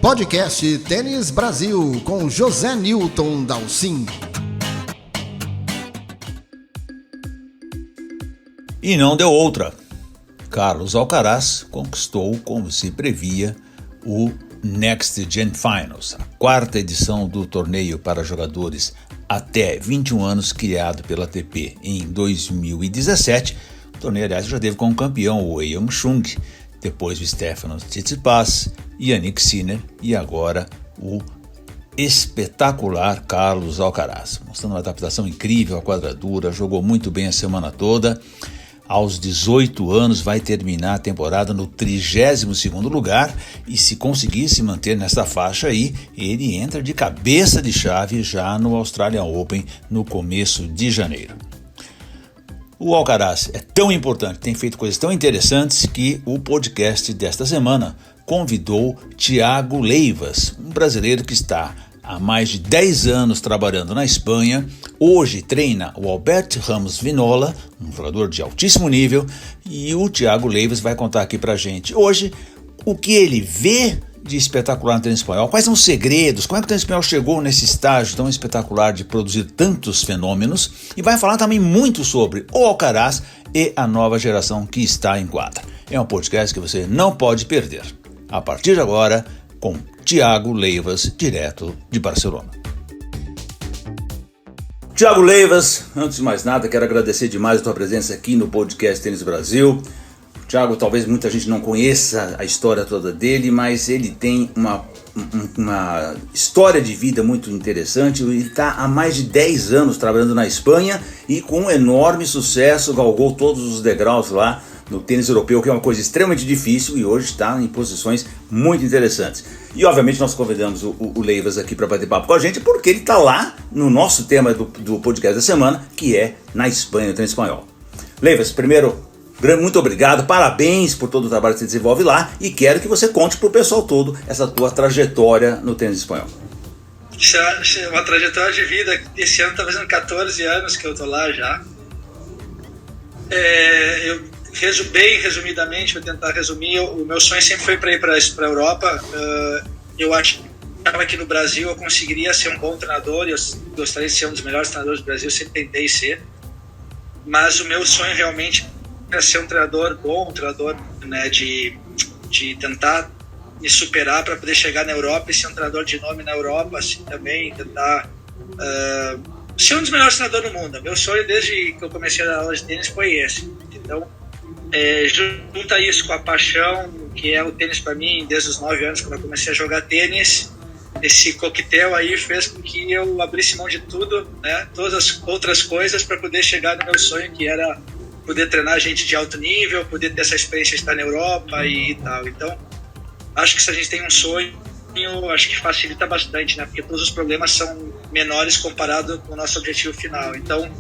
Podcast Tênis Brasil com José Newton Dalcin. E não deu outra. Carlos Alcaraz conquistou, como se previa, o Next Gen Finals, a quarta edição do torneio para jogadores até 21 anos, criado pela ATP em 2017. O torneio, aliás, já teve como campeão o Wei Yangchung, depois o Stefanos Tsitsipas, Jannik Sinner e agora o espetacular Carlos Alcaraz, mostrando uma adaptação incrível à quadratura, jogou muito bem a semana toda. Aos 18 anos vai terminar a temporada no 32º lugar e se conseguir se manter nessa faixa aí, ele entra de cabeça de chave já no Australian Open no começo de janeiro. O Alcaraz é tão importante, tem feito coisas tão interessantes que o podcast desta semana convidou Thiago Leivas, um brasileiro que está há mais de 10 anos trabalhando na Espanha, hoje treina o Albert Ramos Vinola, um jogador de altíssimo nível, e o Thiago Leivas vai contar aqui pra gente hoje o que ele vê de espetacular no tênis espanhol, quais são os segredos, como é que o tênis espanhol chegou nesse estágio tão espetacular de produzir tantos fenômenos, e vai falar também muito sobre o Alcaraz e a nova geração que está em quadra. É um podcast que você não pode perder. A partir de agora, com Thiago Leivas, direto de Barcelona. Thiago Leivas, antes de mais nada, quero agradecer demais a tua presença aqui no podcast Tênis Brasil. Thiago, talvez muita gente não conheça a história toda dele, mas ele tem uma história de vida muito interessante. Ele está há mais de 10 anos trabalhando na Espanha e com enorme sucesso galgou todos os degraus lá no tênis europeu, que é uma coisa extremamente difícil e hoje está em posições muito interessantes. E obviamente nós convidamos o Leivas aqui para bater papo com a gente, porque ele está lá no nosso tema do podcast da semana, que é na Espanha, no tênis espanhol. Leivas, primeiro, muito obrigado, parabéns por todo o trabalho que você desenvolve lá e quero que você conte para o pessoal todo essa tua trajetória no tênis espanhol. Isso é uma trajetória de vida. Esse ano está fazendo 14 anos que eu estou lá já. Bem resumidamente, vou tentar resumir, o meu sonho sempre foi para ir para a Europa. Eu achava que no Brasil eu conseguiria ser um bom treinador, eu gostaria de ser um dos melhores treinadores do Brasil, sempre tentei ser, mas o meu sonho realmente era ser um treinador bom, um treinador, né, de tentar me superar para poder chegar na Europa e ser um treinador de nome na Europa, assim, também tentar ser um dos melhores treinadores do mundo. Meu sonho desde que eu comecei a dar aula de tênis foi esse. Então, junta isso com a paixão que é o tênis para mim desde os 9 anos, quando eu comecei a jogar tênis. Esse coquetel aí fez com que eu abrisse mão de tudo, né, todas as outras coisas, para poder chegar no meu sonho, que era poder treinar gente de alto nível, poder ter essa experiência de estar na Europa e tal. Então, acho que se a gente tem um sonho, acho que facilita bastante, né, porque todos os problemas são menores comparado com o nosso objetivo final. Então,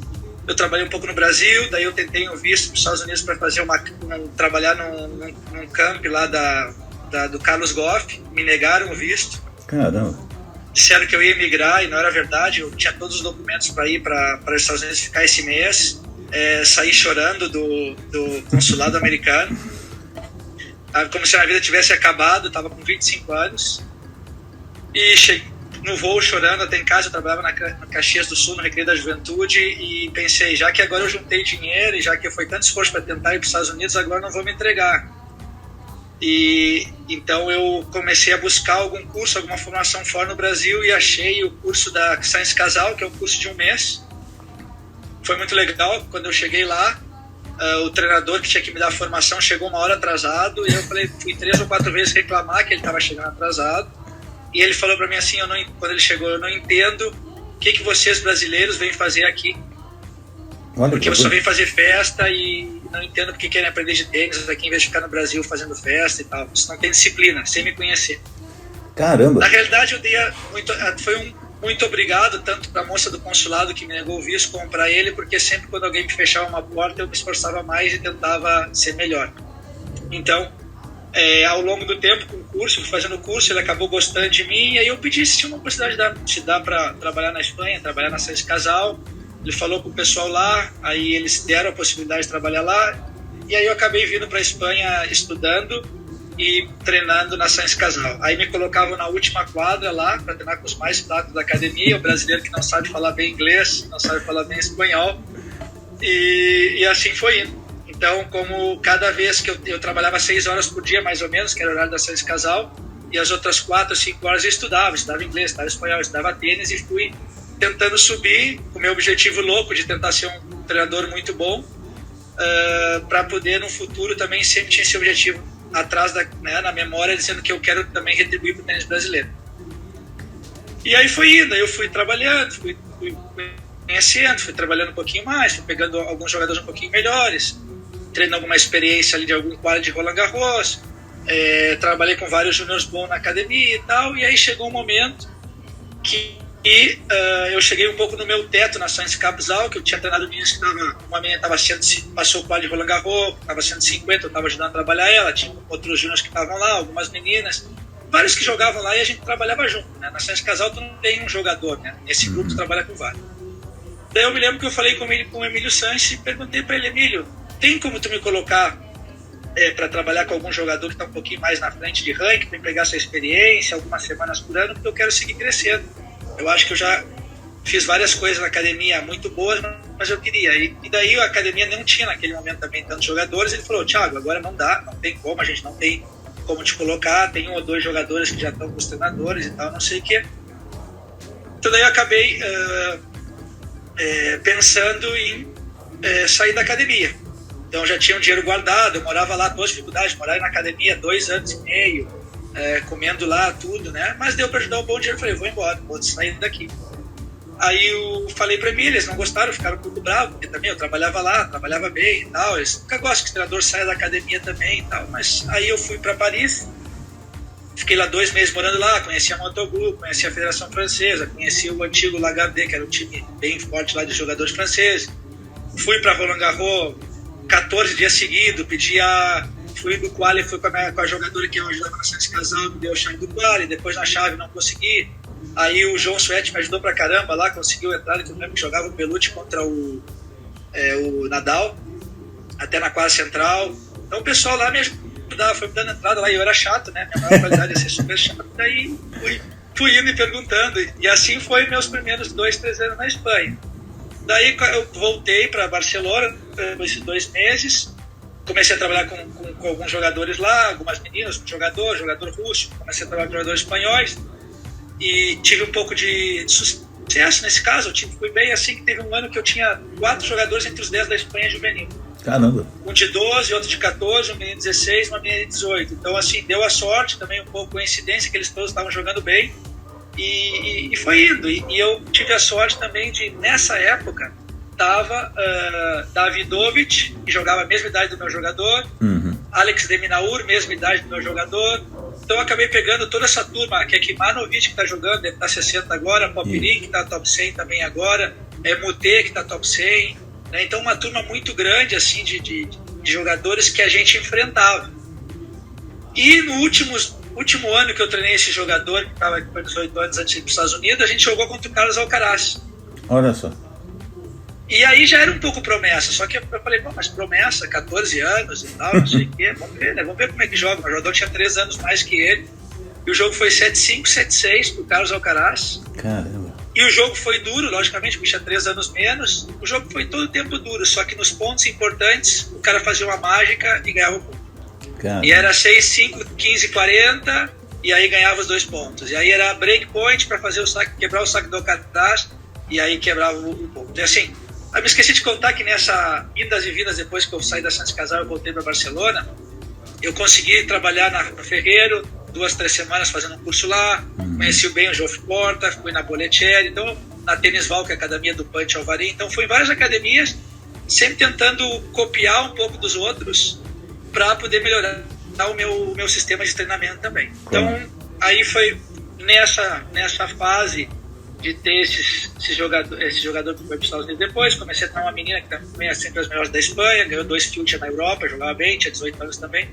eu trabalhei um pouco no Brasil, daí eu tentei um visto para os Estados Unidos para fazer trabalhar num camp lá do Carlos Goff. Me negaram o visto. Caramba. Disseram que eu ia emigrar e não era verdade. Eu tinha todos os documentos para ir para os Estados Unidos ficar esse mês. Saí chorando do consulado americano. Como se a minha vida tivesse acabado. Estava com 25 anos. E cheguei no voo chorando até em casa. Eu trabalhava na Caxias do Sul, no Recreio da Juventude, e pensei, já que agora eu juntei dinheiro e já que foi tanto esforço para tentar ir para os Estados Unidos, agora não vou me entregar. E então eu comecei a buscar algum curso, alguma formação fora no Brasil, e achei o curso da Science Casal, que é um curso de um mês. Foi muito legal. Quando eu cheguei lá, o treinador que tinha que me dar a formação chegou 1 hora atrasado, e eu fui 3 ou 4 vezes reclamar que ele estava chegando atrasado. E ele falou para mim assim, quando ele chegou, eu não entendo o que vocês brasileiros vêm fazer aqui. Porque eu só venho fazer festa e não entendo porque querem aprender de tênis aqui em vez de ficar no Brasil fazendo festa e tal. Isso não tem disciplina, sem me conhecer. Caramba! Na realidade, eu dei muito obrigado, tanto para a moça do consulado que me negou o visto, como para ele, porque sempre quando alguém me fechava uma porta, eu me esforçava mais e tentava ser melhor. Então, ao longo do tempo, com o curso, fazendo o curso, ele acabou gostando de mim, e aí eu pedi se tinha uma possibilidade de dar para trabalhar na Espanha, trabalhar na Science Casal. Ele falou com o pessoal lá, aí eles deram a possibilidade de trabalhar lá, e aí eu acabei vindo para a Espanha estudando, e treinando na Science Casal. Aí me colocavam na última quadra lá para treinar com os mais fracos da academia, o brasileiro que não sabe falar bem inglês, não sabe falar bem espanhol, e assim foi indo. Então, como cada vez que eu trabalhava 6 horas por dia, mais ou menos, que era o horário da Science Casal, e as outras 4 ou 5 horas eu estudava inglês, estudava espanhol, estudava tênis, e fui tentando subir com o meu objetivo louco de tentar ser um treinador muito bom, para poder no futuro também sempre tinha esse objetivo atrás na memória, dizendo que eu quero também retribuir para o tênis brasileiro. E aí foi indo, eu fui trabalhando, fui conhecendo, fui trabalhando um pouquinho mais, fui pegando alguns jogadores um pouquinho melhores, treinando alguma experiência ali de algum quadro de Roland Garros, trabalhei com vários júniores bons na academia e tal, e aí chegou um momento que eu cheguei um pouco no meu teto na Science Casal, que eu tinha treinado meninas que uma menina passou o quadro de Roland Garros, estava 150, eu estava ajudando a trabalhar ela, tinha outros júniores que estavam lá, algumas meninas, vários que jogavam lá e a gente trabalhava junto, né? Na Science Casal tu não tem um jogador, né? Nesse grupo tu trabalha com vários. Daí eu me lembro que eu falei com o Emílio Sanches e perguntei para ele: Emílio, tem como tu me colocar para trabalhar com algum jogador que está um pouquinho mais na frente de ranking, para pegar essa experiência, algumas semanas por ano, porque eu quero seguir crescendo. Eu acho que eu já fiz várias coisas na academia muito boas, mas eu queria. E daí a academia não tinha naquele momento também tantos jogadores. Ele falou: Thiago, agora não dá, não tem como, a gente não tem como te colocar, tem 1 ou 2 jogadores que já estão com os treinadores e tal, não sei o quê. Então daí eu acabei pensando em sair da academia. Então já tinha um dinheiro guardado, eu morava lá, todas as dificuldades, morava na academia 2 anos e meio, comendo lá tudo, né? Mas deu para ajudar um bom dinheiro, eu falei: vou embora, vou sair daqui. Aí eu falei para mim, eles não gostaram, ficaram um pouco bravos, porque também eu trabalhava lá, trabalhava bem e tal, eles nunca gostam que o treinador saia da academia também e tal, mas aí eu fui para Paris, fiquei lá 2 meses morando lá, conheci a Motogroup, conheci a Federação Francesa, conheci o antigo Lagardère, que era um time bem forte lá de jogadores franceses, fui para Roland Garros 14 dias seguidos, fui do quali, fui com a jogadora que eu ajudava na Science Casal, me deu a chave do quali, depois na chave não consegui. Aí o João Suete me ajudou pra caramba lá, conseguiu entrar, que eu lembro que jogava o Belucci contra o Nadal, até na quadra central. Então o pessoal lá me ajudava, foi me dando entrada lá, e eu era chato, né? Minha maior qualidade ia ser super chato. Daí fui indo e perguntando, e assim foi meus primeiros 2, 3 anos na Espanha. Daí eu voltei para Barcelona, por esses 2 meses, comecei a trabalhar com alguns jogadores lá, algumas meninas, um jogador russo, comecei a trabalhar com jogadores espanhóis, e tive um pouco de sucesso nesse caso. Fui bem assim, que teve um ano que eu tinha 4 jogadores entre os 10 da Espanha juvenil. Caramba! Um de 12, outro de 14, um menino de 16, uma menina de 18. Então, assim, deu a sorte, também um pouco coincidência, que eles todos estavam jogando bem, e foi indo. E eu tive a sorte também de, nessa época, estava Davidovich, que jogava a mesma idade do meu jogador, Alex de Minaur, mesma idade do meu jogador. Então eu acabei pegando toda essa turma, que é Kimanovic, que está jogando, deve estar 60 agora, Popirin, que está top 100 também agora, Mute, que está top 100, né? Então uma turma muito grande assim, de jogadores que a gente enfrentava. E no último ano que eu treinei esse jogador, que estava com 18 anos antes de ir para os Estados Unidos, a gente jogou contra o Carlos Alcaraz. Olha só. E aí já era um pouco promessa, só que eu falei: bom, mas promessa, 14 anos e tal, não sei o quê, vamos ver, né? Vamos ver como é que joga. O jogador tinha 3 anos mais que ele, e o jogo foi 7-5, 7-6 pro Carlos Alcaraz. Caramba. E o jogo foi duro, logicamente, porque tinha 3 anos menos, o jogo foi todo o tempo duro, só que nos pontos importantes, o cara fazia uma mágica e ganhava o ponto. Caramba. E era 6-5, 15-40, e aí ganhava os 2 pontos. E aí era break point para fazer o saque, quebrar o saque do Alcaraz, e aí quebrava o ponto. E assim, eu me esqueci de contar que nessa idas e vindas, depois que eu saí da Science Casal, eu voltei para Barcelona, eu consegui trabalhar no Ferreiro 2, 3 semanas fazendo um curso lá, conheci bem o Geoff Porta, fui na Boletieri, então na Tênis Val, que é a academia do Punch Alvarim, então fui em várias academias, sempre tentando copiar um pouco dos outros para poder melhorar o meu sistema de treinamento também. Então aí foi nessa fase de ter esse jogador que foi para os Estados Unidos depois. Comecei a treinar uma menina que também é sempre as melhores da Espanha, ganhou 2 Future na Europa, jogava bem, tinha 18 anos também.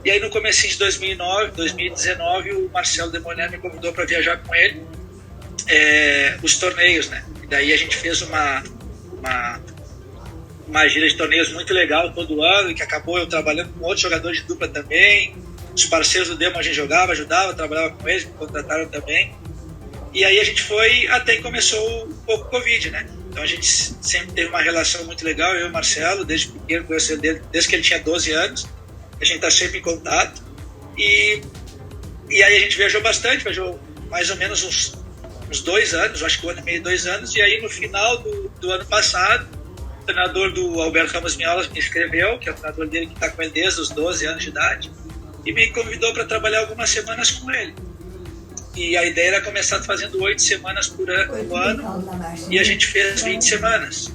E aí no comecinho de 2019, o Marcelo Demoliner me convidou para viajar com ele os torneios, né? E daí a gente fez uma gira de torneios muito legal todo ano, e que acabou eu trabalhando com outros jogadores de dupla também. os parceiros do Demo a gente ajudava, trabalhava com eles, me contrataram também. E aí a gente foi até que começou um pouco o Covid, né? Então a gente sempre teve uma relação muito legal, eu e o Marcelo, desde pequeno, conheci ele desde que ele tinha 12 anos. A gente está sempre em contato. E aí a gente viajou bastante, viajou mais ou menos uns 2 anos, acho que 1 ano e meio, 2 anos. E aí no final do ano passado, o treinador do Alberto Ramos Miolas me escreveu, que é o treinador dele que está com ele desde os 12 anos de idade, e me convidou para trabalhar algumas semanas com ele. E a ideia era começar fazendo 8 semanas por ano, e a gente fez 20 semanas.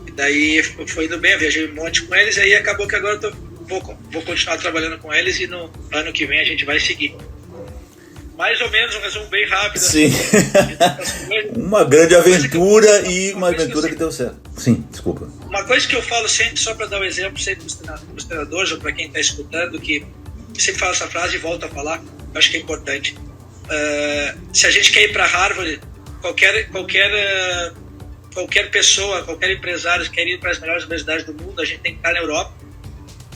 E daí foi indo bem, eu viajei um monte com eles, e aí acabou que agora eu vou continuar trabalhando com eles, e no ano que vem a gente vai seguir. Mais ou menos um resumo bem rápido. Sim. Uma grande aventura e uma aventura que deu certo. Sim, desculpa. Uma coisa que eu falo sempre, só para dar um exemplo, sempre para os treinadores ou para quem está escutando, que sempre falo essa frase e volto a falar, eu acho que é importante. Se a gente quer ir para Harvard, qualquer pessoa, qualquer empresário que quer ir para as melhores universidades do mundo, a gente tem que estar na Europa.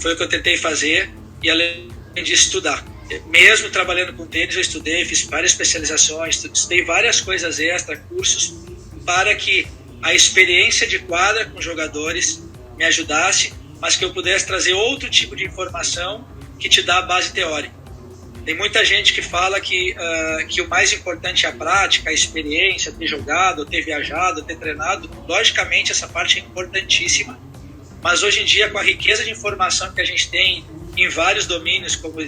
Foi o que eu tentei fazer, e além de estudar. Mesmo trabalhando com tênis, eu estudei, fiz várias especializações, estudei várias coisas extra, cursos, para que a experiência de quadra com jogadores me ajudasse, mas que eu pudesse trazer outro tipo de informação que te dá a base teórica. Tem muita gente que fala que o mais importante é a prática, a experiência, ter jogado, ter viajado, ter treinado. Logicamente, essa parte é importantíssima, mas hoje em dia, com a riqueza de informação que a gente tem em vários domínios, como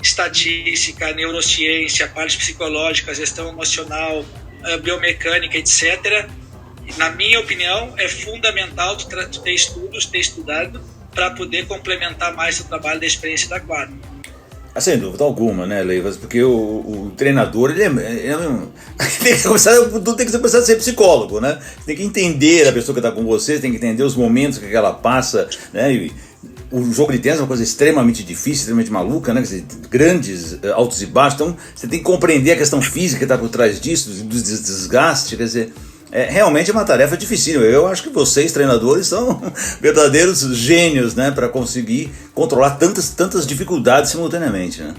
estatística, neurociência, parte psicológica, gestão emocional, biomecânica, etc., na minha opinião, é fundamental tu ter estudos, ter estudado, para poder complementar mais o trabalho da experiência da quadra. Sem dúvida alguma, né, Leivas? Porque o treinador, ele tem que começar a ser psicólogo, né? Você tem que entender a pessoa que está com você, tem que entender os momentos que ela passa, né? E o jogo de tênis é uma coisa extremamente difícil, extremamente maluca, né? Quer dizer, grandes altos e baixos. Então, você tem que compreender a questão física que está por trás disso, do desgaste, quer dizer... realmente é uma tarefa difícil. Eu acho que vocês, treinadores, são verdadeiros gênios, né, para conseguir controlar tantas dificuldades simultaneamente, né?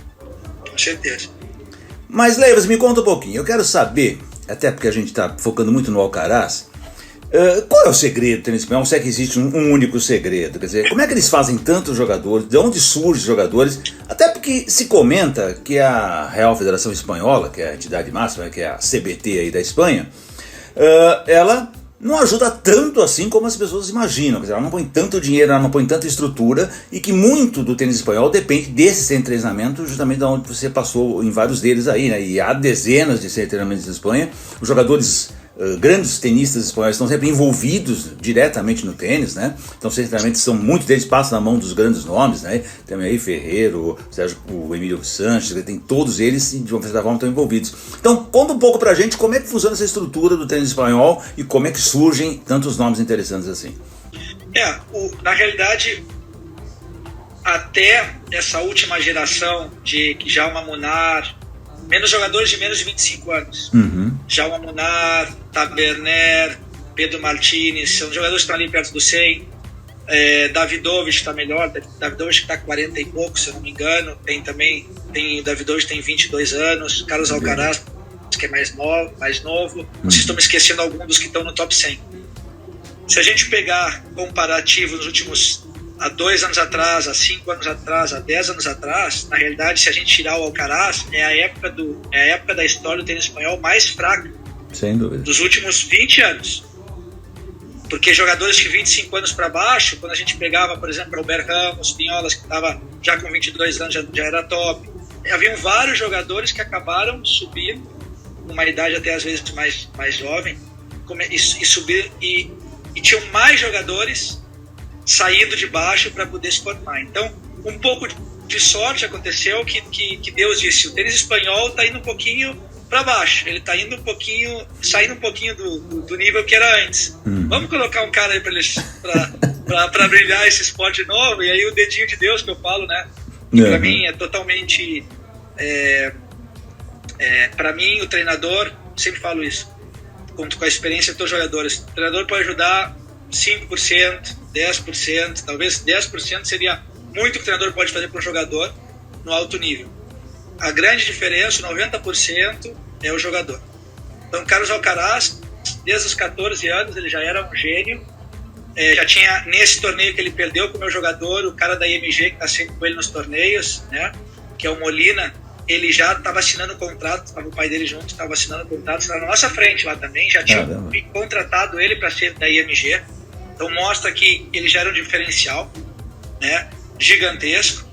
Com certeza. Mas, Leivas, me conta um pouquinho. Eu quero saber, até porque a gente está focando muito no Alcaraz, qual é o segredo do tênis espanhol? Se é que existe um único segredo? Quer dizer, como é que eles fazem tantos jogadores? De onde surgem os jogadores? Até porque se comenta que a Real Federação Espanhola, que é a entidade máxima, que é a CBT aí da Espanha, ela não ajuda tanto assim como as pessoas imaginam. Quer dizer, ela não põe tanto dinheiro, ela não põe tanta estrutura, e que muito do tênis espanhol depende desse treinamento, justamente de onde você passou em vários deles aí, né? E há dezenas de treinamentos na Espanha. Os jogadores, grandes tenistas espanhóis, estão sempre envolvidos diretamente no tênis, né? Então, certamente, muitos deles passam na mão dos grandes nomes, né? Tem aí Ferreiro, o Emílio Sanches, tem todos eles, de uma certa forma, estão envolvidos. Então, conta um pouco pra gente como é que funciona essa estrutura do tênis espanhol e como é que surgem tantos nomes interessantes assim. Na realidade, até essa última geração de Jaume Munar, jogadores de menos de 25 anos. Jaume Munar, Taberner, Pedro Martínez, são jogadores que estão ali perto do 100. Davidovich está melhor, Davidovich está 40 e pouco, se eu não me engano. Davidovich tem 22 anos, Carlos Alcaraz, que é mais novo. Vocês estão me esquecendo alguns dos que estão no top 100. Se a gente pegar comparativo nos últimos... há 2 anos atrás, há 5 anos atrás, há 10 anos atrás, na realidade, se a gente tirar o Alcaraz, é a época da história do tênis espanhol mais fraca. Sem dúvida. Dos últimos 20 anos. Porque jogadores de 25 anos para baixo, quando a gente pegava, por exemplo, Robert Ramos, Pinholas, que estava já com 22 anos, já era top. Haviam vários jogadores que acabaram subindo, numa idade até às vezes mais jovem, e tinham mais jogadores saindo de baixo para poder se formar. Então, um pouco de sorte aconteceu que Deus disse: o tênis espanhol está indo um pouquinho para baixo, ele está indo saindo um pouquinho do nível que era antes. Vamos colocar um cara aí para brilhar esse esporte novo. E aí o dedinho de Deus que eu falo, né? Que para mim é totalmente... para mim, o treinador, sempre falo isso, conto com a experiência dos teus jogadores. O treinador pode ajudar 5%, 10%, talvez 10% seria muito que o treinador pode fazer para um jogador, no alto nível. A grande diferença, 90%, é o jogador. Então, Carlos Alcaraz, desde os 14 anos, ele já era um gênio. Já tinha, nesse torneio que ele perdeu com o meu jogador, o cara da IMG, que está sempre com ele nos torneios, né, que é o Molina, ele já estava assinando contrato, estava o pai dele junto, estava assinando contrato, estava na nossa frente lá também, já tinha contratado ele para ser da IMG. Então mostra que ele já era um diferencial, né, gigantesco,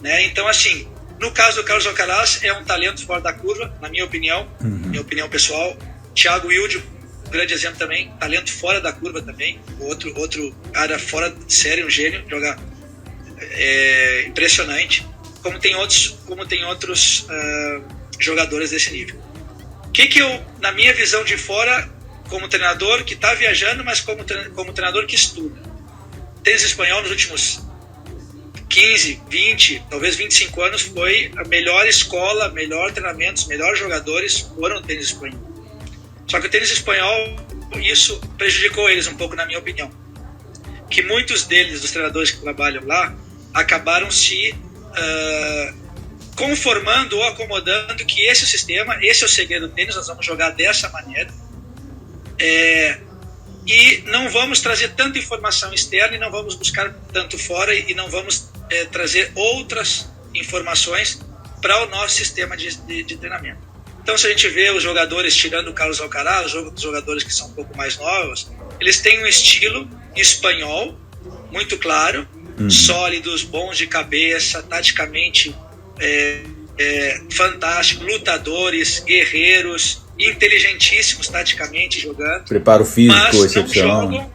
né? Então, assim, no caso do Carlos Alcaraz, é um talento fora da curva, na minha opinião, minha opinião pessoal. Thiago Wilde, grande exemplo também, talento fora da curva também, outro cara fora de série, um gênio, joga impressionante, como tem outros jogadores desse nível. O que eu, na minha visão de fora, como treinador que está viajando, mas como treinador que estuda, tênis espanhol nos últimos 15, 20, talvez 25 anos foi a melhor escola, melhor treinamento, os melhores jogadores foram no tênis espanhol. Só que o tênis espanhol, isso prejudicou eles um pouco, na minha opinião. Que muitos deles, dos treinadores que trabalham lá, acabaram se conformando ou acomodando que esse é o sistema, esse é o segredo do tênis, nós vamos jogar dessa maneira. E não vamos trazer tanta informação externa e não vamos buscar tanto fora e não vamos trazer outras informações para o nosso sistema de treinamento. Então, se a gente vê os jogadores, tirando o Carlos Alcaraz, os jogadores que são um pouco mais novos, eles têm um estilo espanhol muito claro, sólidos, bons de cabeça, taticamente fantástico, lutadores, guerreiros, inteligentíssimos taticamente jogando. Preparo físico, mas excepcional. Não jogam,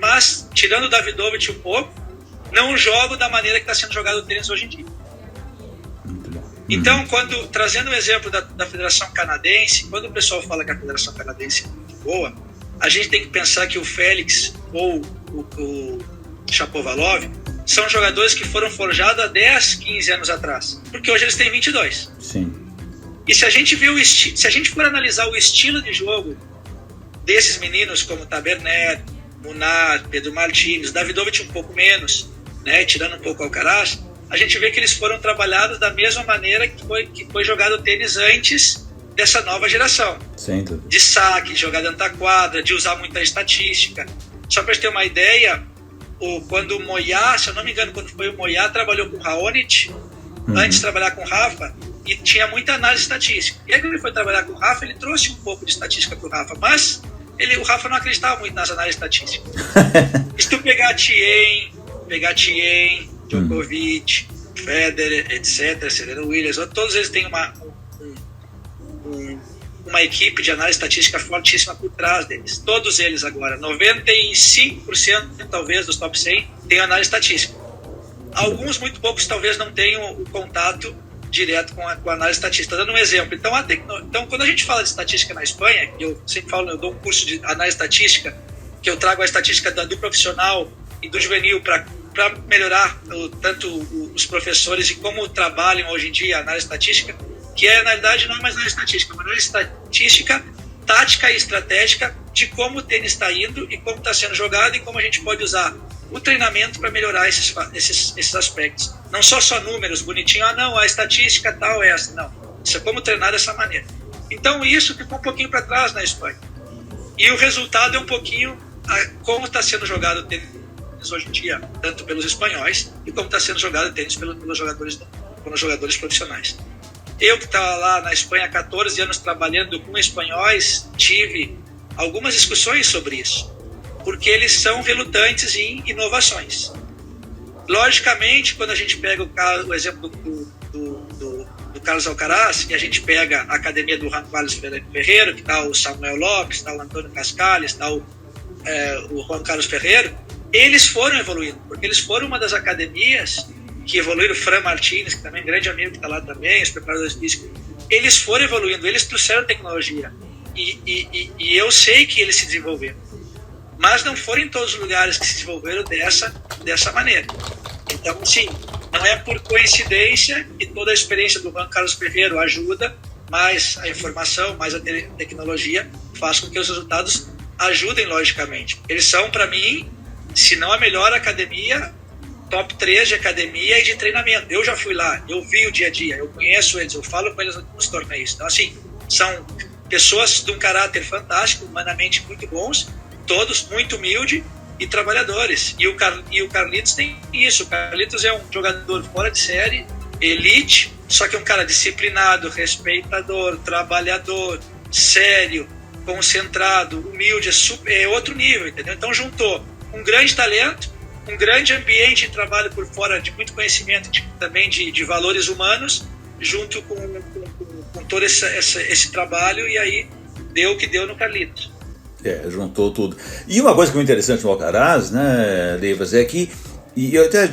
mas tirando o Davidovich um pouco, não jogam da maneira que está sendo jogado o tênis hoje em dia. Então, trazendo o exemplo da Federação Canadense, quando o pessoal fala que a Federação Canadense é muito boa, a gente tem que pensar que o Félix ou o Shapovalov são jogadores que foram forjados há 10, 15 anos atrás, porque hoje eles têm 22. Sim. E se a gente for analisar o estilo de jogo desses meninos como Taberner, Munar, Pedro Martins, Davidovich um pouco menos, né, tirando um pouco o Alcaraz, a gente vê que eles foram trabalhados da mesma maneira que foi jogado o tênis antes dessa nova geração. Sim. De saque, de jogar dentro da quadra, de usar muita estatística. Só para ter uma ideia, quando o Moyá, se eu não me engano, quando foi o Moyá, trabalhou com o Raonic, antes de trabalhar com o Rafa, e tinha muita análise estatística. E aí quando ele foi trabalhar com o Rafa, ele trouxe um pouco de estatística para o Rafa, mas o Rafa não acreditava muito nas análises estatísticas. Se tu pegar Thiem, Djokovic, Federer, etc., Serena Williams, todos eles têm uma equipe de análise estatística fortíssima por trás deles. Todos eles agora, 95% talvez dos top 100 têm análise estatística. Alguns, muito poucos, talvez não tenham o contato direto com a análise estatística. Dando um exemplo, então quando a gente fala de estatística na Espanha, eu sempre falo, eu dou um curso de análise estatística, que eu trago a estatística do profissional e do juvenil para melhorar tanto os professores e como trabalham hoje em dia a análise estatística, que na realidade não é mais análise estatística, é uma análise estatística, tática e estratégica de como o tênis está indo e como está sendo jogado e como a gente pode usar o treinamento para melhorar esses aspectos. Não só números bonitinhos, a estatística tal é essa, não. Isso é como treinar dessa maneira. Então isso ficou um pouquinho para trás na Espanha. E o resultado é um pouquinho como está sendo jogado o tênis hoje em dia, tanto pelos espanhóis e como está sendo jogado o tênis pelos jogadores profissionais. Eu que estava lá na Espanha há 14 anos trabalhando com espanhóis, tive algumas discussões sobre isso, porque eles são relutantes em inovações. Logicamente, quando a gente pega o exemplo do Carlos Alcaraz, e a gente pega a academia do Juan Carlos Ferreiro, que está o Samuel Lopes, está o Antônio Cascales, está o Juan Carlos Ferreiro, eles foram evoluindo, porque eles foram uma das academias que evoluíram. O Fran Martins, que também é um grande amigo que está lá também, os preparadores físicos, eles foram evoluindo, eles trouxeram tecnologia, e eu sei que eles se desenvolveram, mas não foram em todos os lugares que se desenvolveram dessa maneira. Então, sim, não é por coincidência que toda a experiência do Juan Carlos Ferreiro ajuda, mas a informação, mais a tecnologia faz com que os resultados ajudem, logicamente. Eles são, para mim, se não a melhor academia top 3 de academia e de treinamento. Eu já fui lá, eu vi o dia a dia, eu conheço eles, eu falo com eles nos torneios. Então, assim, são pessoas de um caráter fantástico, humanamente muito bons, todos muito humildes e trabalhadores. E o Carlitos tem isso. O Carlitos é um jogador fora de série, elite, só que é um cara disciplinado, respeitador, trabalhador, sério, concentrado, humilde, é outro nível, entendeu? Então juntou um grande talento, um grande ambiente de trabalho por fora, de muito conhecimento, também de valores humanos, junto com todo esse trabalho, e aí deu o que deu no Carlitos. Juntou tudo. E uma coisa que é interessante no Alcaraz, né, Leivas, é que, e eu até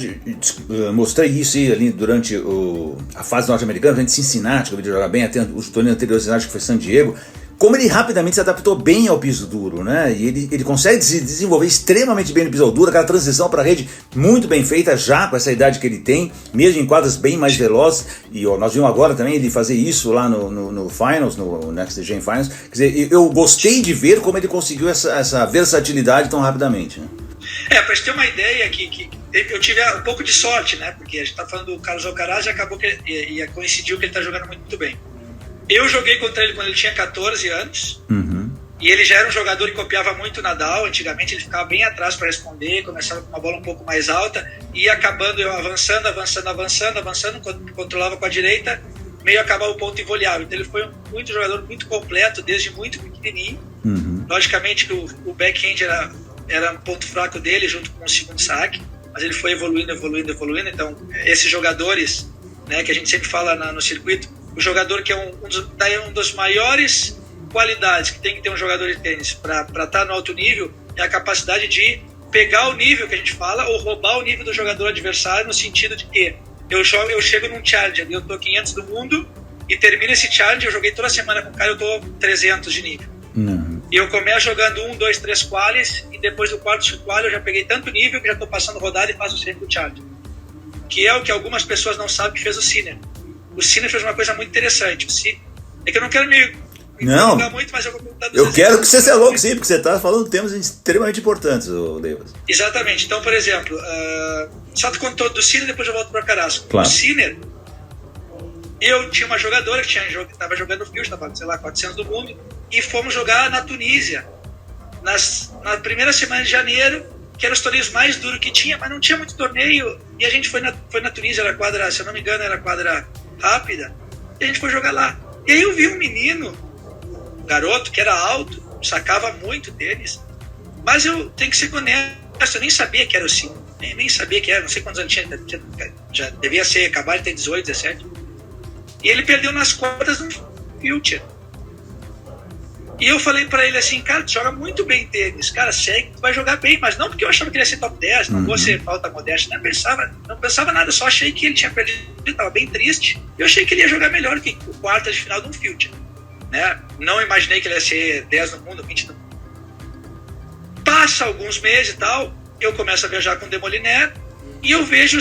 mostrei isso ali durante a fase norte-americana, durante Cincinnati, que eu vi jogar bem, até o torneio anterior, acho que foi San Diego, como ele rapidamente se adaptou bem ao piso duro, né? E ele consegue se desenvolver extremamente bem no piso duro, aquela transição para a rede muito bem feita, já com essa idade que ele tem, mesmo em quadras bem mais velozes. E nós vimos agora também ele fazer isso lá no Finals, no Next Gen Finals. Quer dizer, eu gostei de ver como ele conseguiu essa versatilidade tão rapidamente, né? Para gente ter uma ideia, que eu tive um pouco de sorte, né? Porque a gente está falando do Carlos Alcaraz e acabou que coincidiu que ele está jogando muito bem. Eu joguei contra ele quando ele tinha 14 anos, e ele já era um jogador que copiava muito Nadal. Antigamente ele ficava bem atrás para responder, começava com uma bola um pouco mais alta, e acabando eu avançando, quando controlava com a direita, meio acabava o ponto inviolável. Então ele foi muito jogador muito completo, desde muito pequenininho. Logicamente que o backhand era um ponto fraco dele, junto com o segundo saque, mas ele foi evoluindo. Então esses jogadores, né, que a gente sempre fala no circuito, o jogador que é um dos maiores qualidades que tem que ter um jogador de tênis para estar no alto nível, é a capacidade de pegar o nível que a gente fala, ou roubar o nível do jogador adversário, no sentido de que eu chego num challenger, eu tô 500 do mundo, e termino esse challenger, eu joguei toda semana com o cara, eu tô 300 de nível. E eu começo jogando 1, 2, 3 qualis, e depois do quarto quali eu já peguei tanto nível que já tô passando rodada e faço o segundo challenger. Que é o que algumas pessoas não sabem que fez o Sinner. O Sinner fez uma coisa muito interessante. É que eu não quero me prolongar muito, mas eu vou contar dos Eu quero que você seja louco, sim, porque você está falando de temas extremamente importantes, Leivas. Exatamente. Então, por exemplo, só te contou do Sinner, depois eu volto para o Alcaraz. Claro. O Sinner, eu tinha uma jogadora que estava jogando field, estava, 400 do mundo, e fomos jogar na Tunísia, na primeira semana de janeiro, que eram os torneios mais duros que tinha, mas não tinha muito torneio, e a gente foi na Tunísia, era quadra, se eu não me engano, era quadra rápida, e a gente foi jogar lá. E aí eu vi um menino, um garoto, que era alto, sacava muito tênis, mas eu tenho que ser honesto, eu nem sabia que era o Sinner, nem sabia que era, não sei quantos anos tinha, já devia acabar de ter 18, 17, e ele perdeu nas quartas no Future. E eu falei pra ele assim, cara, tu joga muito bem tênis, cara, segue, tu vai jogar bem, mas não porque eu achava que ele ia ser top 10, não vou ser falta modéstia, não pensava nada, só achei que ele tinha perdido, ele tava bem triste, e eu achei que ele ia jogar melhor que o quarto de final de um Future, né? Não imaginei que ele ia ser 10 no mundo, 20 no mundo. Passa alguns meses e tal, eu começo a viajar com o Demoliner, e eu vejo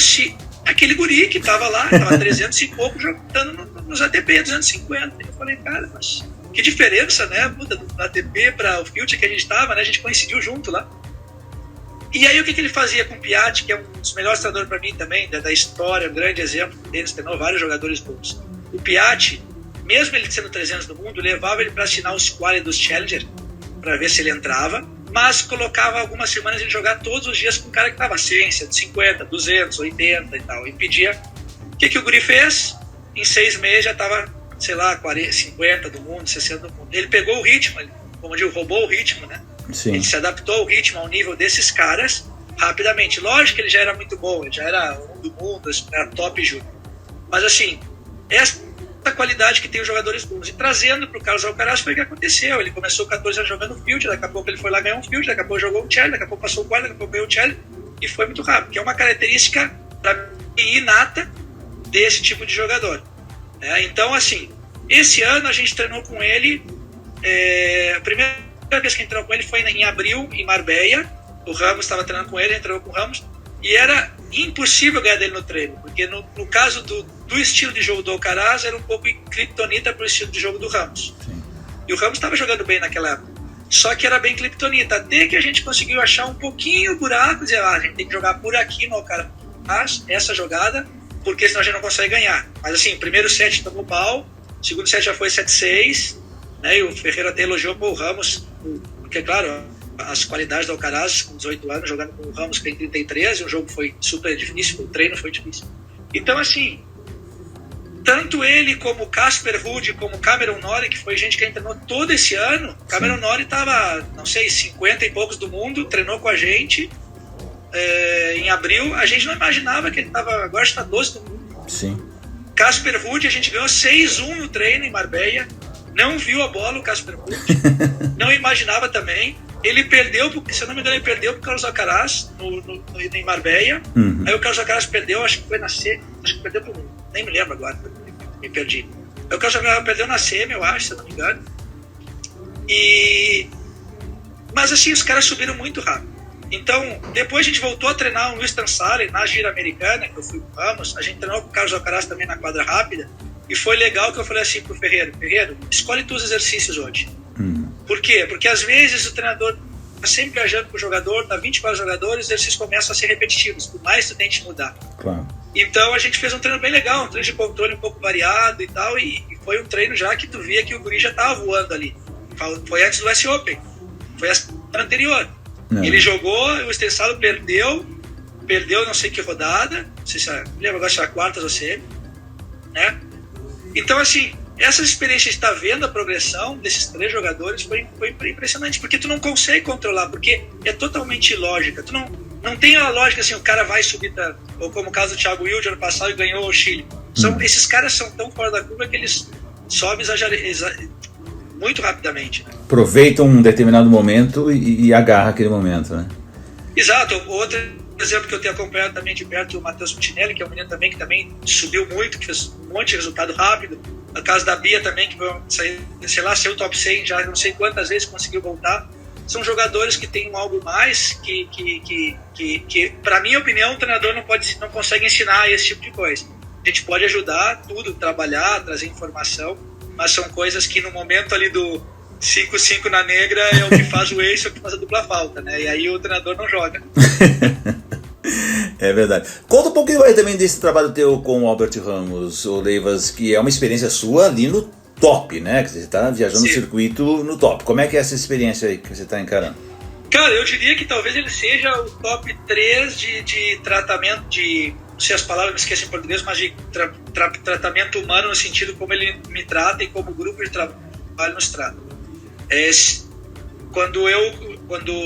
aquele guri que tava lá, tava 300 e pouco, jogando nos ATP 250, eu falei, cara, mas que diferença, né? Puta, do ATP para o Future que a gente estava, né? A gente coincidiu junto lá. E aí o que ele fazia com o Piatti, que é um dos melhores treinadores para mim também, da história, um grande exemplo deles, treinou vários jogadores bons. O Piatti, mesmo ele sendo 300 do mundo, levava ele para assinar os quali dos Challenger, para ver se ele entrava, mas colocava algumas semanas ele jogar todos os dias com um cara que estava 100, 150, 200, 80 e tal. E pedia. O que o guri fez? Em 6 meses já estava, sei lá, 40, 50 do mundo, 60 do mundo. Ele pegou o ritmo, ele, como eu digo, roubou o ritmo, né? Sim. Ele se adaptou ao ritmo, ao nível desses caras rapidamente. Lógico que ele já era muito bom, ele já era um do mundo, era top júnior. Mas assim, essa qualidade que tem os jogadores bons. E trazendo para o Carlos Alcaraz foi o que aconteceu. Ele começou 14 anos jogando field, daqui a pouco ele foi lá ganhar um field, daqui a pouco jogou um challenge, daqui a pouco passou o quadro, daqui a pouco ganhou o challenge, e foi muito rápido, que é uma característica para mim inata desse tipo de jogador. Então, assim, esse ano a gente treinou com ele, a primeira vez que a gente treinou com ele foi em abril, em Marbella. O Ramos estava treinando com ele, a gente treinou com o Ramos, e era impossível ganhar dele no treino, porque no caso do estilo de jogo do Alcaraz, era um pouco kryptonita para o estilo de jogo do Ramos. Sim. E o Ramos estava jogando bem naquela época, só que era bem kryptonita, até que a gente conseguiu achar um pouquinho o buraco, dizer, a gente tem que jogar por aqui no Alcaraz. essa jogada, porque senão a gente não consegue ganhar. Mas assim, o primeiro set tomou pau, o segundo set já foi 7-6, né? E o Ferreira até elogiou o Ramos, porque claro, as qualidades do Alcaraz com 18 anos, jogando com o Ramos que tem 33, e o jogo foi super difícil, o treino foi difícil. Então assim, tanto ele como o Casper Ruud, como o Cameron Norrie, que foi gente que treinou todo esse ano. Cameron Norrie estava, não sei, 50 e poucos do mundo, treinou com a gente em abril. A gente não imaginava que ele estava, agora está 12 do mundo. Sim. Casper Ruud, a gente ganhou 6-1 no treino em Marbella. Não viu a bola o Casper Ruud. Não imaginava também. Ele perdeu, se eu não me engano, ele perdeu para o Carlos Alcaraz em Marbella. Uhum. Aí o Carlos Alcaraz perdeu, acho que foi na C, acho que perdeu para nem me lembro agora, me perdi. Aí o Carlos Alcaraz perdeu na semi, eu acho, se eu não me engano. Mas assim, os caras subiram muito rápido. Então, depois a gente voltou a treinar o Luiz Tansari na gira americana, que eu fui com o Ramos. A gente treinou com o Carlos Alcaraz também na quadra rápida. E foi legal que eu falei assim pro Ferreira, escolhe tu os exercícios hoje. Por quê? Porque às vezes o treinador tá sempre viajando com o jogador, dá 24 jogadores, os exercícios começam a ser repetitivos, por mais que tu tente mudar. Claro. Então a gente fez um treino bem legal, um treino de controle um pouco variado e tal, e foi um treino já que tu via que o guri já tava voando ali. Foi antes do US Open, foi a semana anterior. Ele jogou, o Stensalo perdeu não sei que rodada, não sei se me lembro agora se era quartas ou semi, né? Então assim, essas experiências de estar vendo a progressão desses 3 jogadores foi impressionante, porque tu não consegue controlar, porque é totalmente ilógica. Tu não tem a lógica assim, o cara vai subir, ou como o caso do Thiago Wilde ano passado e ganhou o Chile. Esses caras são tão fora da curva que eles sobem muito rapidamente. Né? Aproveitam um determinado momento e agarra aquele momento, né? Exato. Outro exemplo que eu tenho acompanhado também de perto, o Matheus Puccinelli, que é um menino também que também subiu muito, que fez um monte de resultado rápido. No caso da Bia também, que saiu top 100 já não sei quantas vezes conseguiu voltar. São jogadores que têm algo mais que para minha opinião, o treinador não consegue ensinar esse tipo de coisa. A gente pode ajudar tudo, trabalhar, trazer informação, mas são coisas que no momento ali do 5-5 na negra é o que faz o ace, é o que faz a dupla falta, né? E aí o treinador não joga. É verdade. Conta um pouquinho aí também desse trabalho teu com o Albert Ramos, o Leivas, que é uma experiência sua ali no top, né? Que você está viajando no circuito no top. Como é que é essa experiência aí que você está encarando? Cara, eu diria que talvez ele seja o top 3 de tratamento de... Não sei as palavras, me esqueço em português, mas de tratamento humano no sentido como ele me trata e como o grupo de trabalho nos trata. Quando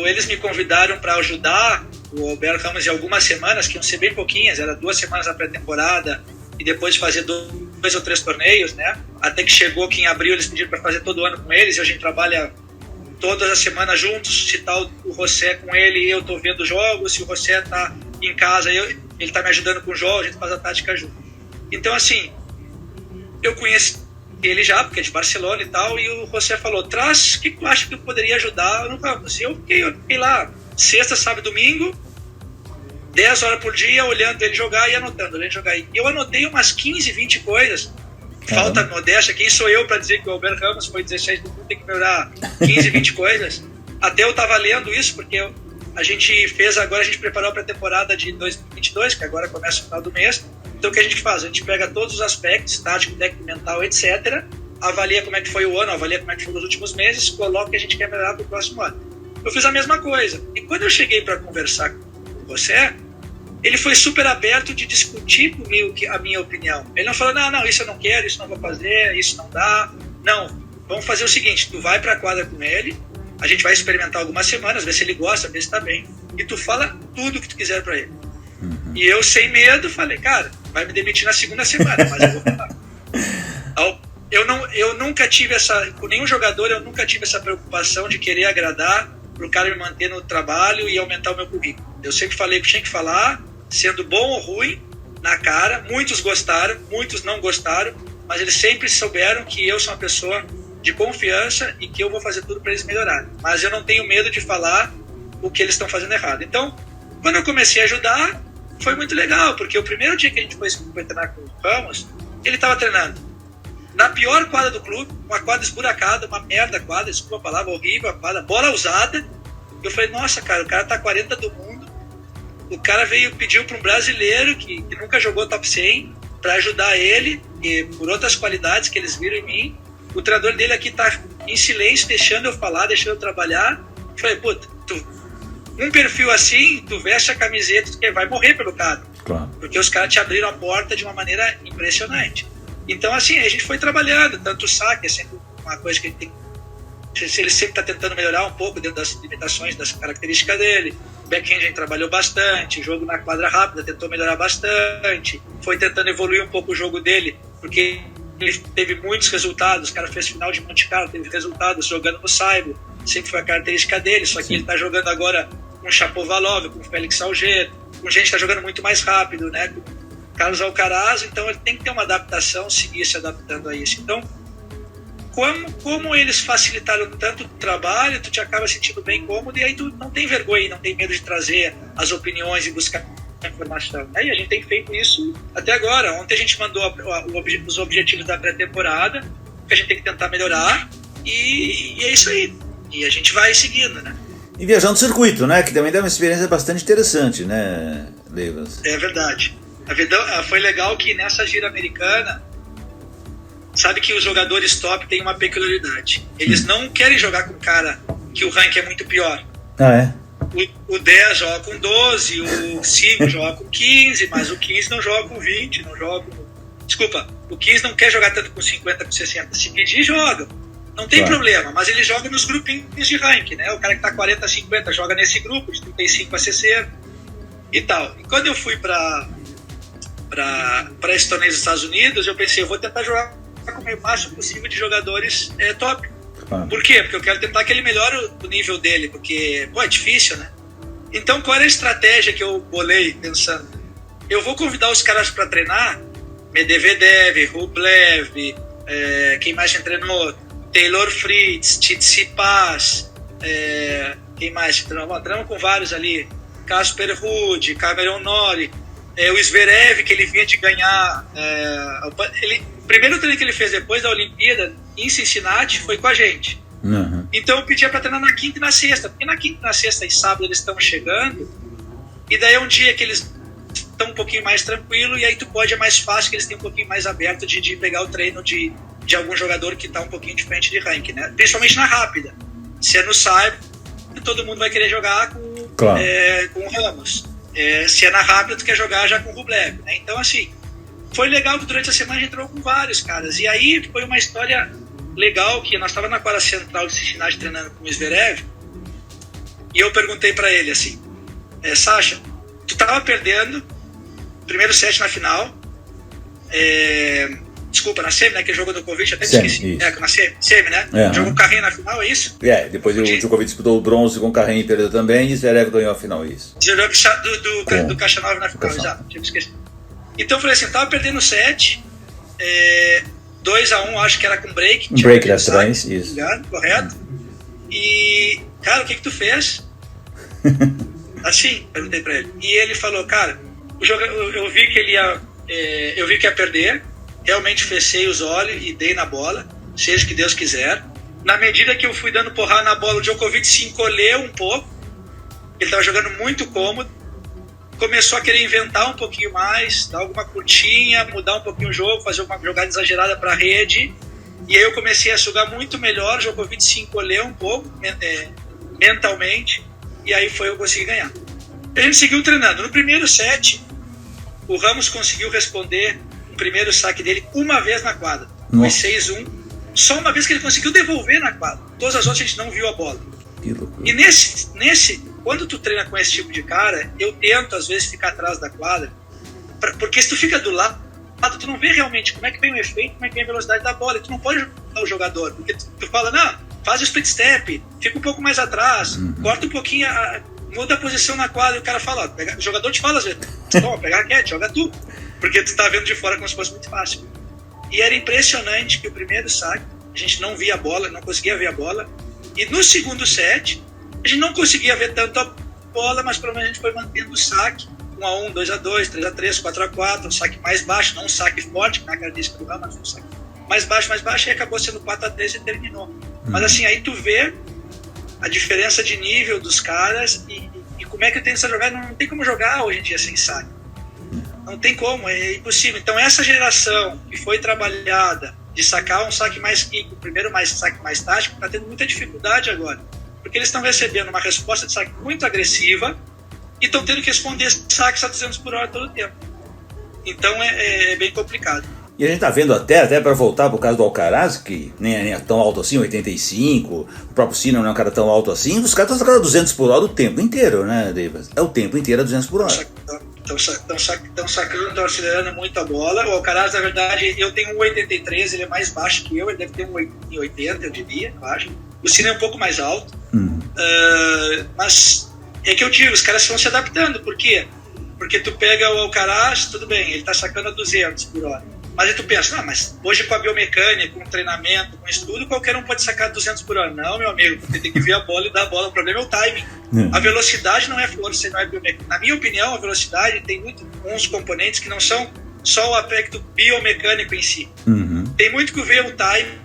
eles me convidaram para ajudar o Albert Ramos em algumas semanas, que iam ser bem pouquinhas, era 2 semanas na pré-temporada e depois fazer 2 ou 3 torneios, né? Até que chegou que em abril eles pediram para fazer todo ano com eles e a gente trabalha todas as semanas juntos. Se tá o José com ele, eu tô vendo jogos, se o José tá em casa, ele tá me ajudando com o jogo, a gente faz a tática junto. Então assim, eu conheci ele já, porque é de Barcelona e tal, e o José falou, traz, o que tu acha que eu poderia ajudar no Ramos? Eu fiquei lá, sexta, sábado e domingo, 10 horas por dia, olhando ele jogar e anotando ele jogar. E eu anotei umas 15, 20 coisas. Falta modéstia, quem sou eu para dizer que o Albert Ramos foi 16 do mundo, tem que melhorar 15, 20 coisas. Até eu tava lendo isso, porque a gente preparou a pré-temporada de 2022, que agora começa no final do mês. Então o que a gente faz? A gente pega todos os aspectos, tático, técnico, mental, etc., avalia como é que foi o ano, avalia como é que foi os últimos meses, coloca o que a gente quer melhorar para o próximo ano. Eu fiz a mesma coisa. E quando eu cheguei para conversar com você, ele foi super aberto de discutir comigo a minha opinião. Ele não falou, não, isso eu não quero, isso não vou fazer, isso não dá. Não, vamos fazer o seguinte, tu vai para a quadra com ele, a gente vai experimentar algumas semanas, ver se ele gosta, ver se está bem, e tu fala tudo o que tu quiser para ele. E eu, sem medo, falei, cara, vai me demitir na segunda semana, mas eu vou falar. Eu nunca tive com nenhum jogador, eu nunca tive essa preocupação de querer agradar para o cara me manter no trabalho e aumentar o meu currículo. Eu sempre falei que tinha que falar, sendo bom ou ruim, na cara. Muitos gostaram, muitos não gostaram, mas eles sempre souberam que eu sou uma pessoa de confiança e que eu vou fazer tudo para eles melhorarem. Mas eu não tenho medo de falar o que eles estão fazendo errado. Então, quando eu comecei a ajudar, foi muito legal, porque o primeiro dia que a gente foi treinar com o Ramos, ele estava treinando na pior quadra do clube, uma quadra esburacada, uma merda a quadra, desculpa a palavra, horrível a quadra, bola usada. Eu falei, nossa, cara, o cara tá 40 do mundo, o cara pediu para um brasileiro que nunca jogou top 100 para ajudar ele, e por outras qualidades que eles viram em mim. O treinador dele aqui tá em silêncio, deixando eu falar, deixando eu trabalhar. Eu falei, puta, um perfil assim, tu veste a camiseta, tu vai morrer pelo cara. Claro. Porque os caras te abriram a porta de uma maneira impressionante. Então, assim, a gente foi trabalhando, tanto o saque é sempre uma coisa que a gente tem. Ele sempre está tentando melhorar um pouco dentro das limitações, das características dele. O backhand a gente trabalhou bastante, o jogo na quadra rápida tentou melhorar bastante, foi tentando evoluir um pouco o jogo dele, porque ele teve muitos resultados. O cara fez final de Monte Carlo, teve resultados jogando no Saibo, sempre foi a característica dele, só que Sim. Ele está jogando agora com o Shapovalov, com o Félix Auger, com gente que está jogando muito mais rápido, né? Com o Carlos Alcaraz, então ele tem que ter uma adaptação, seguir se adaptando a isso. Então, como eles facilitaram tanto o trabalho, tu te acaba sentindo bem cômodo, e aí tu não tem vergonha, não tem medo de trazer as opiniões e buscar informação. E a gente tem feito isso até agora. Ontem a gente mandou os objetivos da pré-temporada, que a gente tem que tentar melhorar, e é isso aí. E a gente vai seguindo, né? E viajando no circuito, né? Que também dá uma experiência bastante interessante, né, Leivas? É verdade. Foi legal que nessa gira americana, sabe que os jogadores top têm uma peculiaridade. Eles não querem jogar com um cara que o ranking é muito pior. Ah, é? O 10 joga com 12, o 5 joga com 15, mas o 15 não joga com 20, não joga com... Desculpa, o 15 não quer jogar tanto com 50, com 60. Se pedir, joga. Não tem problema, mas ele joga nos grupinhos de ranking, né? O cara que tá 40 a 50 joga nesse grupo, de 35 a 60 e tal. E quando eu fui para esse torneio dos Estados Unidos, eu pensei, eu vou tentar jogar com o máximo possível de jogadores top. Por quê? Porque eu quero tentar que ele melhore o nível dele, porque, é difícil, né? Então, qual era a estratégia que eu bolei pensando? Eu vou convidar os caras para treinar, Medvedev, Rublev, quem mais já treinou? Taylor Fritz, Tsitsipas, quem mais? Treinamos com vários ali, Casper Ruud, Cameron Norrie, o Zverev, que ele vinha de ganhar, o primeiro treino que ele fez depois da Olimpíada em Cincinnati foi com a gente. Uhum. Então eu pedia para treinar na quinta e na sexta, porque na quinta, na sexta e sábado eles estão chegando, e daí é um dia que eles estão um pouquinho mais tranquilo, e aí tu pode, é mais fácil, que eles têm um pouquinho mais aberto de pegar o treino de algum jogador que está um pouquinho diferente de ranking, né? Principalmente na rápida. Se é no Saibo, todo mundo vai querer jogar com, claro. Com o Ramos. Se é na rápida, tu quer jogar já com o Rublev, né? Então, assim, foi legal que durante a semana a gente entrou com vários caras. E aí foi uma história legal, que nós estávamos na quadra central de Cincinnati treinando com o Zverev, e eu perguntei para ele assim, Sasha, tu tava perdendo primeiro set na final, desculpa, na semi, né, que jogou do Djokovic, até esqueci. Na semi, né? Jogou o Carrinho na final, é isso? Depois o Djokovic disputou o bronze com o Carrinho e perdeu também, e Zverev ganhou a final, isso. Do Khachanov na final, exato, tinha esquecido. Então eu falei assim, tava perdendo o set, 2-1, acho que era com break. Um break das trás, isso. Correto? E, cara, o que tu fez? Assim, perguntei pra ele. E ele falou, cara, eu vi que ele ia perder, realmente fechei os olhos e dei na bola, seja o que Deus quiser. Na medida que eu fui dando porrada na bola, o Djokovic se encolheu um pouco, ele estava jogando muito cômodo, começou a querer inventar um pouquinho mais, dar alguma curtinha, mudar um pouquinho o jogo, fazer uma jogada exagerada para a rede, e aí eu comecei a jogar muito melhor, o Djokovic se encolheu um pouco mentalmente, e aí eu consegui ganhar. A gente seguiu treinando. No primeiro set, o Ramos conseguiu responder o primeiro saque dele uma vez na quadra. Foi 6-1. Só uma vez que ele conseguiu devolver na quadra. Todas as outras a gente não viu a bola. E nesse, quando tu treina com esse tipo de cara, eu tento às vezes ficar atrás da quadra, porque se tu fica do lado, tu não vê realmente como é que vem o efeito, como é que vem a velocidade da bola, e tu não pode ajudar o jogador, porque tu fala, não, faz o split step, fica um pouco mais atrás, corta um pouquinho, muda a posição na quadra, e o cara fala, o jogador te fala às vezes, toma, pegar quieto, joga tu, porque tu tá vendo de fora como se fosse muito fácil. E era impressionante que o primeiro saque, a gente não via a bola, não conseguia ver a bola, e no segundo set, a gente não conseguia ver tanto a bola, mas pelo menos a gente foi mantendo o saque, 1-1, 2-2, 3-3, 4-4, um saque mais baixo, não um saque forte, na característica do Ramos, mas um saque mais baixo, e acabou sendo 4-3 e terminou. Mas assim, aí tu vê a diferença de nível dos caras, e E como é que o tênis está jogado? Não tem como jogar hoje em dia sem saque. Não tem como, é impossível. Então essa geração que foi trabalhada de sacar um saque mais kick, o primeiro saque mais tático, está tendo muita dificuldade agora. Porque eles estão recebendo uma resposta de saque muito agressiva e estão tendo que responder saques a 200 por hora todo o tempo. Então é bem complicado. E a gente tá vendo até para voltar pro caso do Alcaraz, que nem é tão alto assim, 85, o próprio Sinner não é um cara tão alto assim, os caras estão sacando a 200 por hora o tempo inteiro, né, Davis? É o tempo inteiro a 200 por hora. Estão sacando, estão acelerando muito a bola. O Alcaraz, na verdade, eu tenho 1,83, ele é mais baixo que eu, ele deve ter 1,80, eu diria, eu acho. O Sinner é um pouco mais alto. Mas é que eu digo, os caras estão se adaptando. Por quê? Porque tu pega o Alcaraz, tudo bem, ele tá sacando a 200 por hora. Mas aí tu pensa, mas hoje com a biomecânica, com o treinamento, com o estudo, qualquer um pode sacar 200 por hora. Não, meu amigo, você tem que ver a bola e dar a bola. O problema é o timing. A velocidade não é força, não é biomecânica. Na minha opinião, a velocidade tem uns componentes que não são só o aspecto biomecânico em si. Tem muito que ver o timing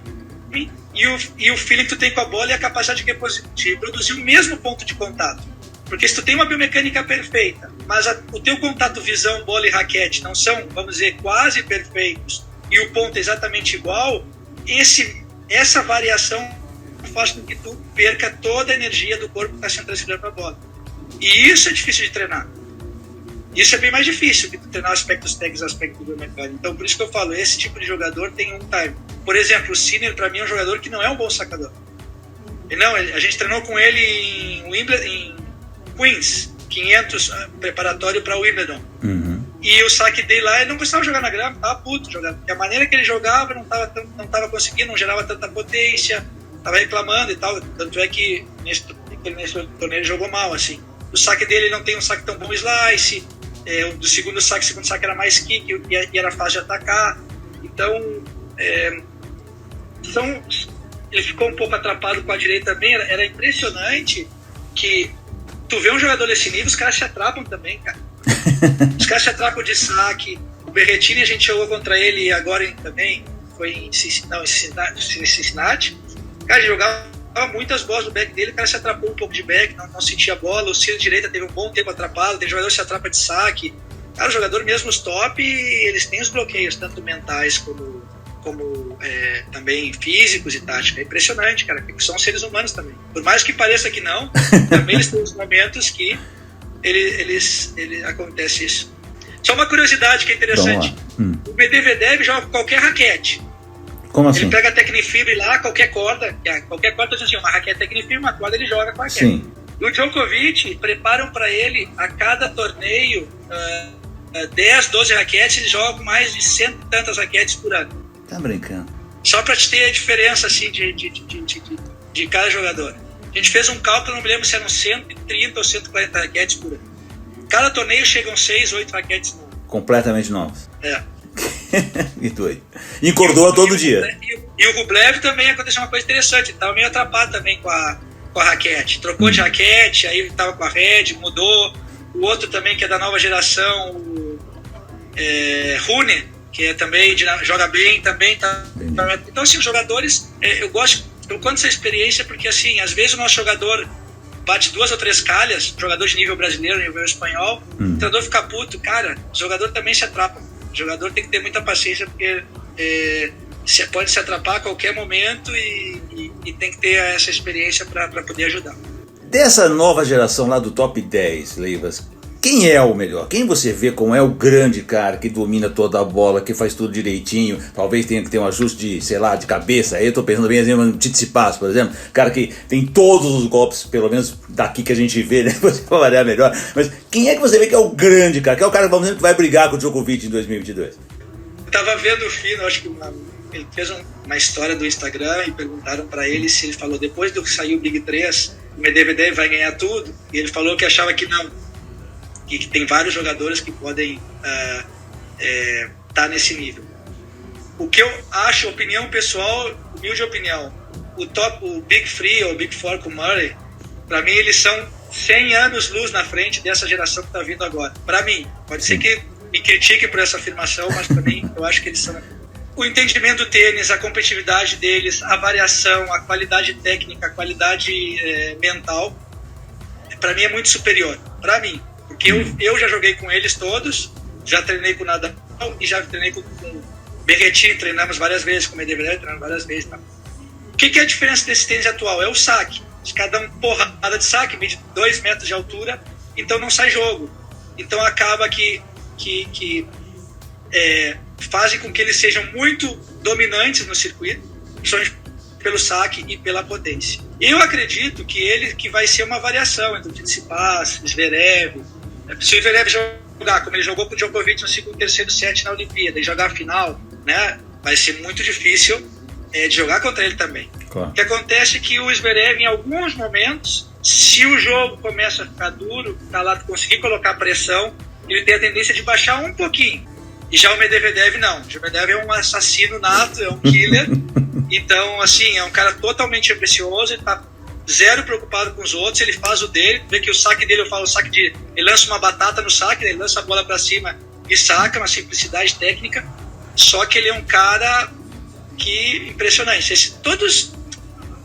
e o feeling que tu tem com a bola e a capacidade de produzir o mesmo ponto de contato. Porque se tu tem uma biomecânica perfeita, mas o teu contato visão, bola e raquete não são, vamos dizer, quase perfeitos, e o ponto é exatamente igual, essa variação faz com que tu perca toda a energia do corpo que está sendo transferida para a bola. E isso é difícil de treinar. Isso é bem mais difícil que tu treinar aspectos técnicos e aspectos biomecânicos. Então, por isso que eu falo, esse tipo de jogador tem um time. Por exemplo, o Sinner, para mim, é um jogador que não é um bom sacador. A gente treinou com ele em Queens, 500 preparatório para o Wimbledon. E o saque dele lá, ele não precisava jogar na grama, estava puto jogando. Porque a maneira que ele jogava não estava conseguindo, não gerava tanta potência, estava reclamando e tal. Tanto é que nesse torneio ele jogou mal, assim. O saque dele não tem um saque tão bom slice, do segundo saque era mais kick e era fácil de atacar. Então, ele ficou um pouco atrapado com a direita também. Era impressionante que tu vê um jogador desse nível, os caras se atrapam também, cara. Os caras se atrapam de saque. O Berrettini, a gente jogou contra ele agora também, foi em Cincinnati. Cara, ele jogava muitas bolas no back dele, o cara se atrapou um pouco de back, não sentia a bola. O Ciro direita teve um bom tempo atrapado, tem jogador que se atrapa de saque. Cara, o jogador mesmo os top, eles têm os bloqueios, tanto mentais como também físicos e táticos. É impressionante, cara, porque são seres humanos também. Por mais que pareça que não, também eles têm os momentos que acontece isso. Só uma curiosidade que é interessante. O Medvedev joga com qualquer raquete. Como assim? Ele pega a Tecnifibre lá, qualquer corda, assim, uma raquete Tecnifibre, uma corda, ele joga com a raquete. Sim. E o Djokovic, preparam para ele a cada torneio 10, 12 raquetes, ele joga com mais de 100 e tantas raquetes por ano. Tá brincando. Só para te ter a diferença assim, de cada jogador. A gente fez um cálculo, não me lembro se eram 130 ou 140 raquetes por ano. Cada torneio chegam 6, 8 raquetes por ano. Completamente novos. Que doido. E encordou todo dia. E o Rublev também aconteceu uma coisa interessante. Ele estava meio atrapado também com a raquete. Trocou de raquete, aí ele estava com a Red, mudou. O outro também, que é da nova geração, o Rune, que também joga bem, também tá. Então, assim, os jogadores, eu conto essa experiência porque, assim, às vezes o nosso jogador bate 2 ou 3 calhas, jogador de nível brasileiro, nível espanhol, o treinador fica puto, cara, o jogador também se atrapa. O jogador tem que ter muita paciência porque pode se atrapar a qualquer momento e tem que ter essa experiência para poder ajudar. Dessa nova geração lá do top 10, Leivas, quem é o melhor? Quem você vê como é o grande cara que domina toda a bola, que faz tudo direitinho? Talvez tenha que ter um ajuste de, sei lá, de cabeça. Aí eu tô pensando bem assim, no Tsitsipas, por exemplo. Cara que tem todos os golpes, pelo menos daqui que a gente vê, né? Você vai variar melhor. Mas quem é que você vê que é o grande cara? Que é o cara, vamos dizer, que vai brigar com o Djokovic em 2022? Eu tava vendo o Fino, acho que ele fez uma história do Instagram e perguntaram pra ele se ele falou, depois do que saiu o Big 3, o Medvedev vai ganhar tudo. E ele falou que achava que não. Que tem vários jogadores que podem estar nesse nível. O que eu acho, opinião pessoal, humilde opinião, o Big 3 ou Big 4 com o Murray, para mim eles são 100 anos luz na frente dessa geração que está vindo agora. Para mim, pode ser que me critiquem por essa afirmação, mas para mim eu acho que eles são. O entendimento do tênis, a competitividade deles, a variação, a qualidade técnica, a qualidade mental, para mim é muito superior, para mim, porque eu já joguei com eles todos, já treinei com o Nadal e já treinei com o Berrettini, treinamos várias vezes, com o Medvedev, treinamos várias vezes. Tá? O que é a diferença desse tênis atual? É o saque. Cada um porrada de saque, mede 2 metros de altura, então não sai jogo. Então acaba que fazem com que eles sejam muito dominantes no circuito, principalmente pelo saque e pela potência. Eu acredito que vai ser uma variação entre o Tsitsipas, Zverev. Se o Zverev jogar como ele jogou com o Djokovic no segundo e terceiro set na Olimpíada e jogar a final, né, vai ser muito difícil de jogar contra ele também. Claro. O que acontece é que o Zverev, em alguns momentos, se o jogo começa a ficar duro, conseguir colocar pressão, ele tem a tendência de baixar um pouquinho. E já o Medvedev não. O Medvedev é um assassino nato, é um killer. Então, assim, é um cara totalmente ambicioso, ele tá zero preocupado com os outros, ele faz o dele, vê que o saque dele, eu falo o saque de... Ele lança uma batata no saque, ele lança a bola para cima e saca, uma simplicidade técnica. Só que ele é um cara que impressionante.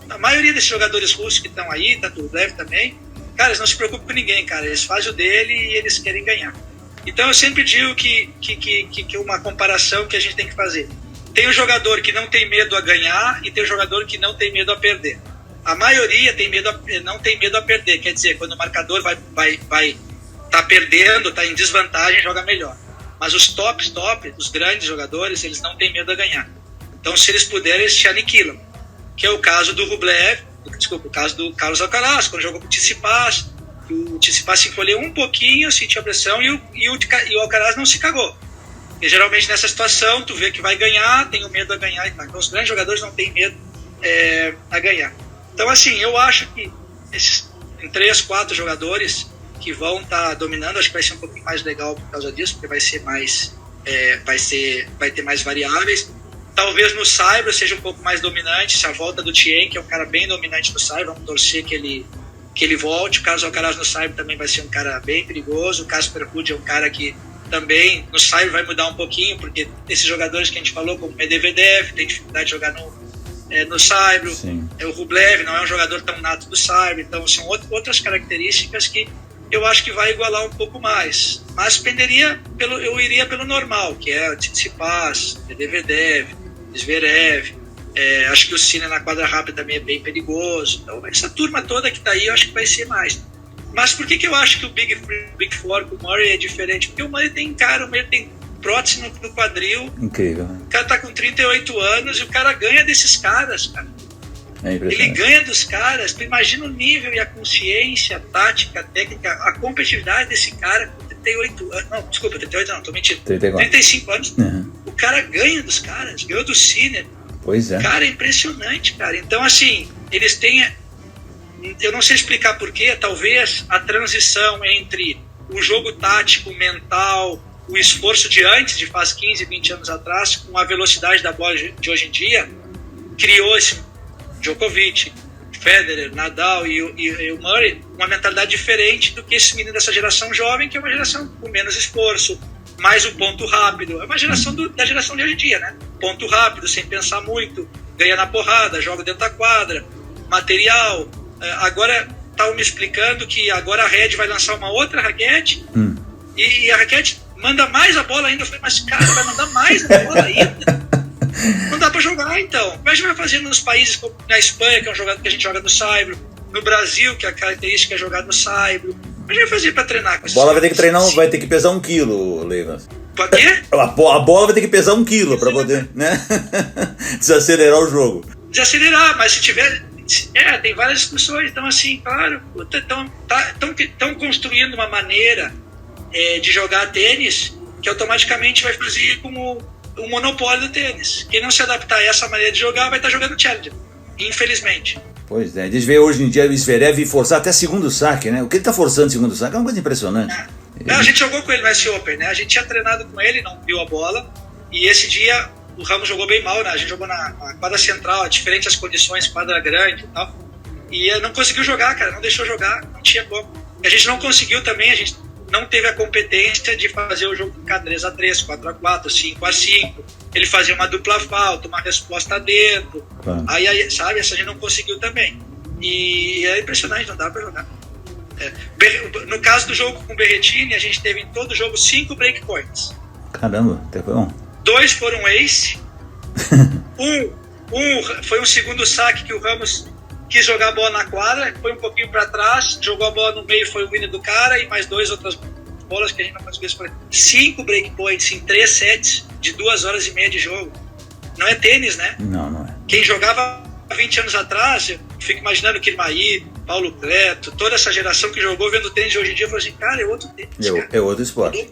A maioria desses jogadores russos que estão aí, tá tudo leve também, cara, eles não se preocupam com ninguém, cara. Eles fazem o dele e eles querem ganhar. Então eu sempre digo que uma comparação que a gente tem que fazer. Tem um jogador que não tem medo a ganhar e tem um jogador que não tem medo a perder. A maioria não tem medo a perder, quer dizer, quando o marcador vai tá perdendo, tá em desvantagem, joga melhor. Mas os os grandes jogadores, eles não têm medo a ganhar. Então, se eles puderem, eles te aniquilam. Que é o caso do Rublev, o caso do Carlos Alcaraz, quando jogou com o Tsitsipas. O Tsitsipas se encolheu um pouquinho, sentiu a pressão e o Alcaraz não se cagou. E geralmente nessa situação, tu vê que vai ganhar, tem o medo a ganhar e tal. Então, os grandes jogadores não têm medo a ganhar. Então, assim, eu acho que esses 3, 4 jogadores que vão estar dominando, acho que vai ser um pouquinho mais legal por causa disso, porque vai ser mais vai ter mais variáveis. Talvez no saibro seja um pouco mais dominante, se a volta do Thiem, que é um cara bem dominante no saibro, vamos torcer que ele volte. O Carlos Alcaraz no saibro também vai ser um cara bem perigoso. O Casper Ruud é um cara que também no saibro vai mudar um pouquinho, porque esses jogadores que a gente falou, como o Medvedev, tem dificuldade de jogar no saibro. O Rublev não é um jogador tão nato do saibro, então são outras características que eu acho que vai igualar um pouco mais. Mas eu iria pelo normal, que é o Tsitsipas, Medvedev, Zverev. Acho que o Sinner na quadra rápida também é bem perigoso. Então, essa turma toda que está aí, eu acho que vai ser mais. Mas por que eu acho que o Big Four com o Murray é diferente? Porque o Murray tem prótese no quadril. Incrível, né? O cara tá com 38 anos e o cara ganha desses caras, cara. Ele ganha dos caras. Tu imagina o nível e a consciência, a tática, a técnica, a competitividade desse cara com 38 anos. Não, desculpa, 38 não, tô mentindo. 35 anos. Uhum. O cara ganha dos caras, ganhou do Sinner. Pois é. Cara, é impressionante, cara. Então, assim, eles têm... Eu não sei explicar porquê, talvez a transição entre o jogo tático, mental, o esforço de antes, de faz 15, 20 anos atrás, com a velocidade da bola de hoje em dia, criou esse Djokovic, Federer, Nadal e o Murray, uma mentalidade diferente do que esse menino dessa geração jovem, que é uma geração com menos esforço, mais o ponto rápido. É uma geração da geração de hoje em dia, né? Ponto rápido, sem pensar muito, ganha na porrada, joga dentro da quadra, material. Agora estavam me explicando que agora a Red vai lançar uma outra raquete e a raquete manda mais a bola ainda. Eu falei, mas cara, vai mandar mais a bola ainda? Não dá pra jogar, então. Como a gente vai fazer nos países como na Espanha, que é um jogador que a gente joga no saibro, no Brasil, que a característica é jogar no saibro. A gente vai fazer pra treinar com isso. A bola vai ter que treinar, vai ter que pesar 1 quilo, Leivas. Pra quê? A bola vai ter que pesar 1 quilo pra poder, né? Desacelerar o jogo. Desacelerar, mas se tiver... tem várias discussões. Então, assim, claro, estão construindo uma maneira de jogar tênis que automaticamente vai fazer como o monopólio do tênis. Quem não se adaptar a essa maneira de jogar vai estar jogando Challenger, infelizmente. Pois é, a gente vê hoje em dia o Zverev forçar até segundo saque, né? O que ele tá forçando segundo saque é uma coisa impressionante. Não, a gente jogou com ele no US Open, né? A gente tinha treinado com ele, não viu a bola, e esse dia o Ramos jogou bem mal, né? A gente jogou na quadra central, diferente as condições, quadra grande e tal, e não conseguiu jogar, cara, não deixou jogar, não tinha como. E a gente não conseguiu também, a gente não teve a competência de fazer o jogo ficar 3x3, 4x4, 5x5. Ele fazia uma dupla falta, uma resposta dentro. Claro. Aí, sabe, essa a gente não conseguiu também. E é impressionante, não dá pra jogar. No caso do jogo com o Berrettini, a gente teve em todo o jogo 5 breakpoints. Caramba, até bom. 2 foram ace. um foi um segundo saque que o Ramos quis jogar a bola na quadra, foi um pouquinho para trás, jogou a bola no meio, foi o winner do cara, e mais 2 outras bolas que a gente não conseguiu escolher. 5 breakpoints em 3 sets de 2 horas e meia de jogo. Não é tênis, né? Não é. Quem jogava 20 anos atrás, eu fico imaginando o Kirmaí, Paulo Cleto, toda essa geração que jogou vendo tênis de hoje em dia, falou assim, cara, é outro tênis, cara. É outro esporte.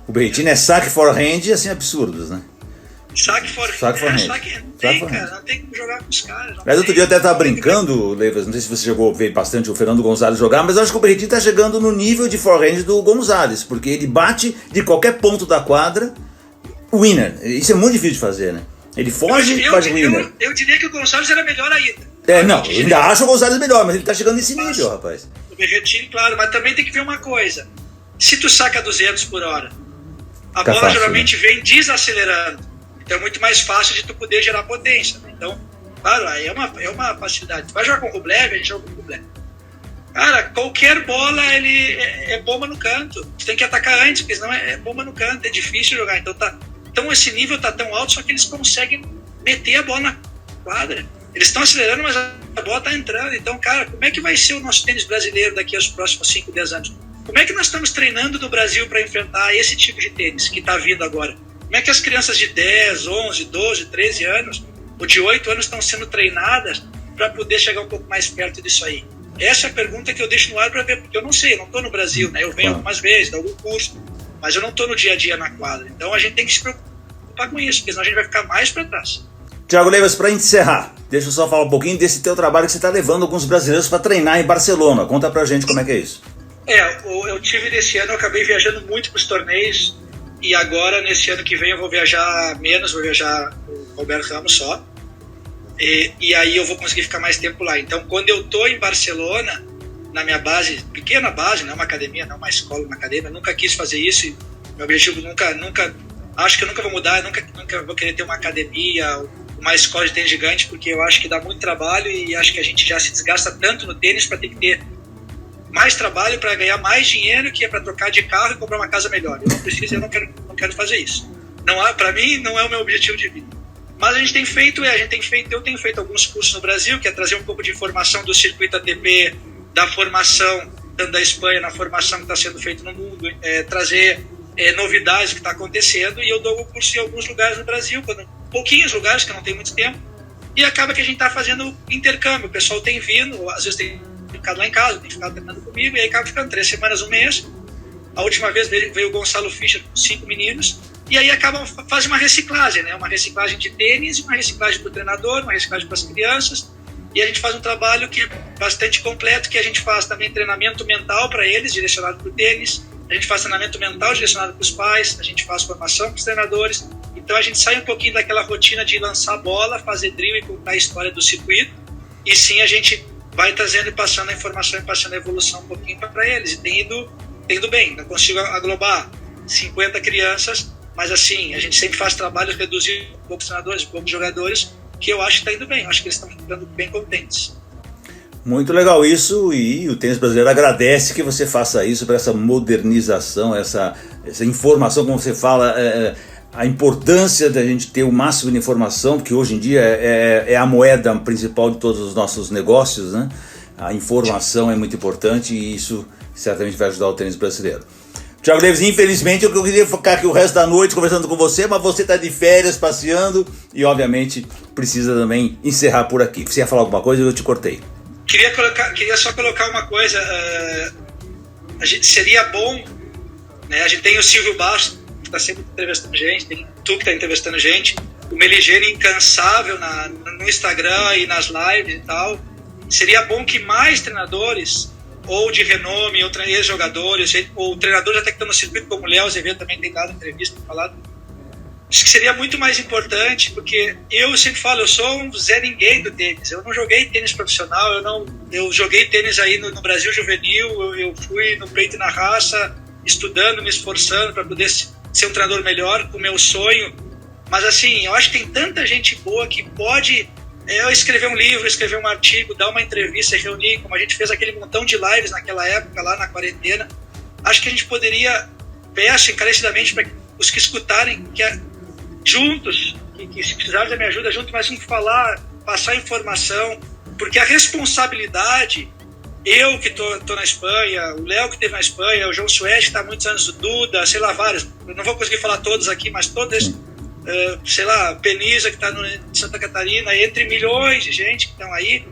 O Berrettini é saque forehand, assim, absurdos, né? Saque forehand. Não tem como jogar com os caras. Mas outro dia eu até estava brincando, Leivas, não sei se você jogou, veio bastante o Fernando Gonzalez jogar, mas eu acho que o Berrettini está chegando no nível de forehand do Gonzalez, porque ele bate de qualquer ponto da quadra, winner. Isso é muito difícil de fazer, né? Ele foge e faz winner. Eu diria que o Gonçalves era melhor ainda. Não, eu ainda acho o Gonçalves melhor, mas ele tá chegando nesse nível, rapaz. O Berrettini, claro, mas também tem que ver uma coisa. Se tu saca 200 por hora, a bola fácil, geralmente vem desacelerando. Então é muito mais fácil de tu poder gerar potência. Né? Então, claro, aí é uma facilidade. Tu vai jogar com o Rublev, a gente joga com o Rublev. Cara, qualquer bola ele é bomba no canto. Tu tem que atacar antes, porque senão é bomba no canto, é difícil jogar. Então esse nível tá tão alto, só que eles conseguem meter a bola na quadra. Eles estão acelerando, mas a bola tá entrando. Então, cara, como é que vai ser o nosso tênis brasileiro daqui aos próximos 5, 10 anos? Como é que nós estamos treinando no Brasil para enfrentar esse tipo de tênis que tá vindo agora? Como é que as crianças de 10, 11, 12, 13 anos, ou de 8 anos estão sendo treinadas para poder chegar um pouco mais perto disso aí? Essa é a pergunta que eu deixo no ar para ver, porque eu não sei, eu não estou no Brasil, né? Eu venho algumas vezes, dou algum curso, mas eu não estou no dia a dia na quadra. Então a gente tem que se preocupar com isso, porque senão a gente vai ficar mais para trás. Thiago Leivas, para encerrar, deixa eu só falar um pouquinho desse teu trabalho que você está levando alguns brasileiros para treinar em Barcelona. Conta pra gente como é que é isso. Eu tive nesse ano, eu acabei viajando muito para os torneios, e agora, nesse ano que vem, eu vou viajar menos, vou viajar com o Roberto Ramos só. E aí eu vou conseguir ficar mais tempo lá. Então, quando eu tô em Barcelona, na minha base, pequena base, não é uma academia, não é uma escola, uma academia, eu nunca quis fazer isso. E meu objetivo acho que eu nunca vou mudar, nunca vou querer ter uma academia, uma escola de tênis gigante, porque eu acho que dá muito trabalho e acho que a gente já se desgasta tanto no tênis para ter que ter mais trabalho para ganhar mais dinheiro, que é para trocar de carro e comprar uma casa melhor. Eu não preciso, eu não quero fazer isso. Para mim, não é o meu objetivo de vida. Mas eu tenho feito alguns cursos no Brasil, que é trazer um pouco de informação do circuito ATP, da formação, tanto da Espanha, na formação que está sendo feita no mundo, trazer novidades que está acontecendo, e eu dou um curso em alguns lugares no Brasil, pouquinhos lugares, que eu não tenho muito tempo, e acaba que a gente está fazendo intercâmbio. O pessoal tem vindo, às vezes tem ficado lá em casa, tem ficado treinando comigo, e aí acaba ficando 3 semanas, um mês. A última vez veio o Gonçalo Fischer com 5 meninos, e aí fazem uma reciclagem, né? Uma reciclagem de tênis, uma reciclagem para o treinador, uma reciclagem para as crianças, e a gente faz um trabalho que é bastante completo, que a gente faz também treinamento mental para eles, direcionado para o tênis, a gente faz treinamento mental direcionado para os pais, a gente faz formação para os treinadores. Então a gente sai um pouquinho daquela rotina de lançar bola, fazer drill e contar a história do circuito, e sim a gente vai trazendo e passando a informação e passando a evolução um pouquinho para eles, e tem ido bem. Não consigo aglobar 50 crianças, mas assim, a gente sempre faz trabalhos reduzidos, poucos treinadores, poucos jogadores, que eu acho que está indo bem, eu acho que eles estão ficando bem contentes. Muito legal isso, e o tênis brasileiro agradece que você faça isso, para essa modernização, essa informação, como você fala, a importância da gente ter o máximo de informação, porque hoje em dia é a moeda principal de todos os nossos negócios, né? A informação é muito importante, e isso certamente vai ajudar o tênis brasileiro. Thiago Leivas, infelizmente eu queria ficar aqui o resto da noite conversando com você, mas você está de férias, passeando, e obviamente precisa também encerrar por aqui. Você ia falar alguma coisa e eu te cortei. Queria só colocar uma coisa, seria bom, né? A gente tem o Silvio Bastos, que está sempre entrevistando gente, tem tu que está entrevistando gente, o Meligeni incansável no Instagram e nas lives e tal. Seria bom que mais treinadores, ou de renome, ou ex-jogadores, ou treinadores até que estão no circuito, como o Léo Azevedo também tem dado entrevista, falado. Acho que seria muito mais importante, porque eu sempre falo, eu sou um Zé Ninguém do tênis. Eu não joguei tênis profissional, eu joguei tênis aí no Brasil juvenil, eu fui no peito e na raça, estudando, me esforçando para poder ser um treinador melhor, com o meu sonho. Mas assim, eu acho que tem tanta gente boa que pode eu escrever um livro, escrever um artigo, dar uma entrevista, reunir, como a gente fez aquele montão de lives naquela época, lá na quarentena. Acho que a gente poderia, peço encarecidamente para os que escutarem, que juntos, que se precisarem da minha ajuda, juntos, mas vamos falar, passar informação, porque a responsabilidade, eu que tô na Espanha, o Léo que esteve na Espanha, o João Suede que está há muitos anos, o Duda, sei lá, vários, eu não vou conseguir falar todos aqui, mas todos, sei lá, Penisa que está em Santa Catarina, entre milhões de gente que estão aí,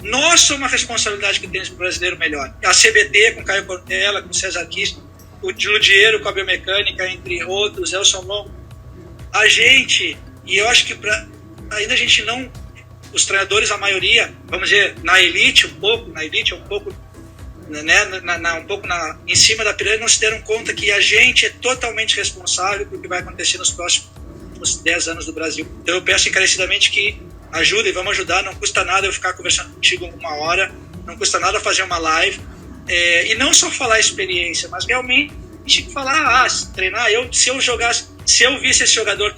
nós somos uma responsabilidade que temos para o brasileiro melhor. A CBT com Caio Cortella, com César Kiss, o Ludiero com a biomecânica, entre outros, Elson Long, a gente, e eu acho que ainda a gente não, os treinadores, a maioria, vamos dizer, na elite um pouco, né, um pouco em cima da pirâmide, não se deram conta que a gente é totalmente responsável pelo que vai acontecer nos próximos 10 anos do Brasil. Então eu peço encarecidamente que ajudem, vamos ajudar, não custa nada eu ficar conversando contigo uma hora, não custa nada fazer uma live, e não só falar experiência, mas realmente falar, treinar, se eu visse esse jogador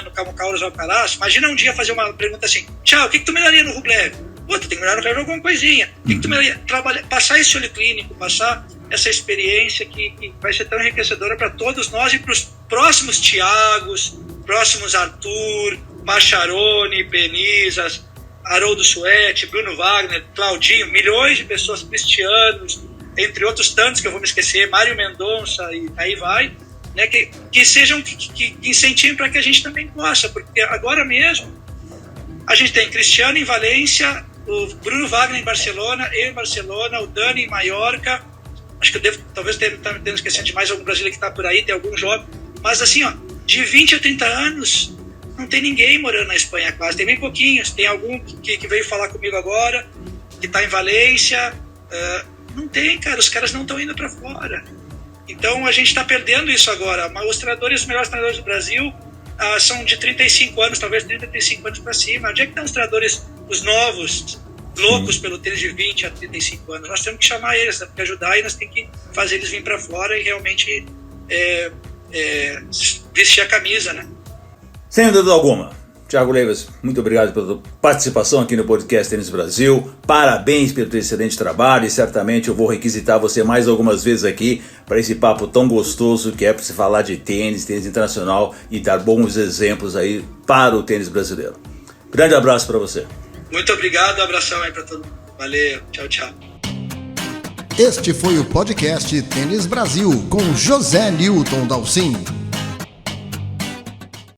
no Carlos Alcaraz, imagina um dia fazer uma pergunta assim, tchau, o que tu melhoraria no Rublev? Pô, tu tem que melhorar no Rublev alguma coisinha, o que tu melhoraria? Passar esse olho clínico, passar essa experiência que vai ser tão enriquecedora para todos nós e para os próximos Thiagos, próximos Arthur, Macharone, Benizas, Haroldo Suete, Bruno Wagner, Claudinho, milhões de pessoas, cristianos, entre outros tantos que eu vou me esquecer, Mário Mendonça, e aí vai, né, que sejam, que incentivem para que a gente também possa, porque agora mesmo a gente tem Cristiano em Valência, o Bruno Wagner em Barcelona, eu em Barcelona, o Dani em Maiorca, acho que eu devo, talvez tenha esquecido de mais algum brasileiro que está por aí, tem algum jovem, mas assim, ó, de 20 a 30 anos, não tem ninguém morando na Espanha quase, tem bem pouquinhos, tem algum que veio falar comigo agora, que está em Valência, não tem, cara, os caras não estão indo para fora. Então a gente está perdendo isso agora. Os melhores treinadores do Brasil são de 35 anos, talvez 35 anos para cima. Onde é que estão os treinadores, os novos, loucos pelo tênis de 20 a 35 anos? Nós temos que chamar eles, temos que ajudar e nós temos que fazer eles virem para fora e realmente vestir a camisa, né? Sem dúvida alguma. Thiago Leivas, muito obrigado pela participação aqui no podcast Tênis Brasil. Parabéns pelo excelente trabalho e certamente eu vou requisitar você mais algumas vezes aqui para esse papo tão gostoso que é para se falar de tênis internacional e dar bons exemplos aí para o tênis brasileiro. Grande abraço para você. Muito obrigado, um abração aí para todo mundo. Valeu, tchau, tchau. Este foi o podcast Tênis Brasil com José Newton Dalcin.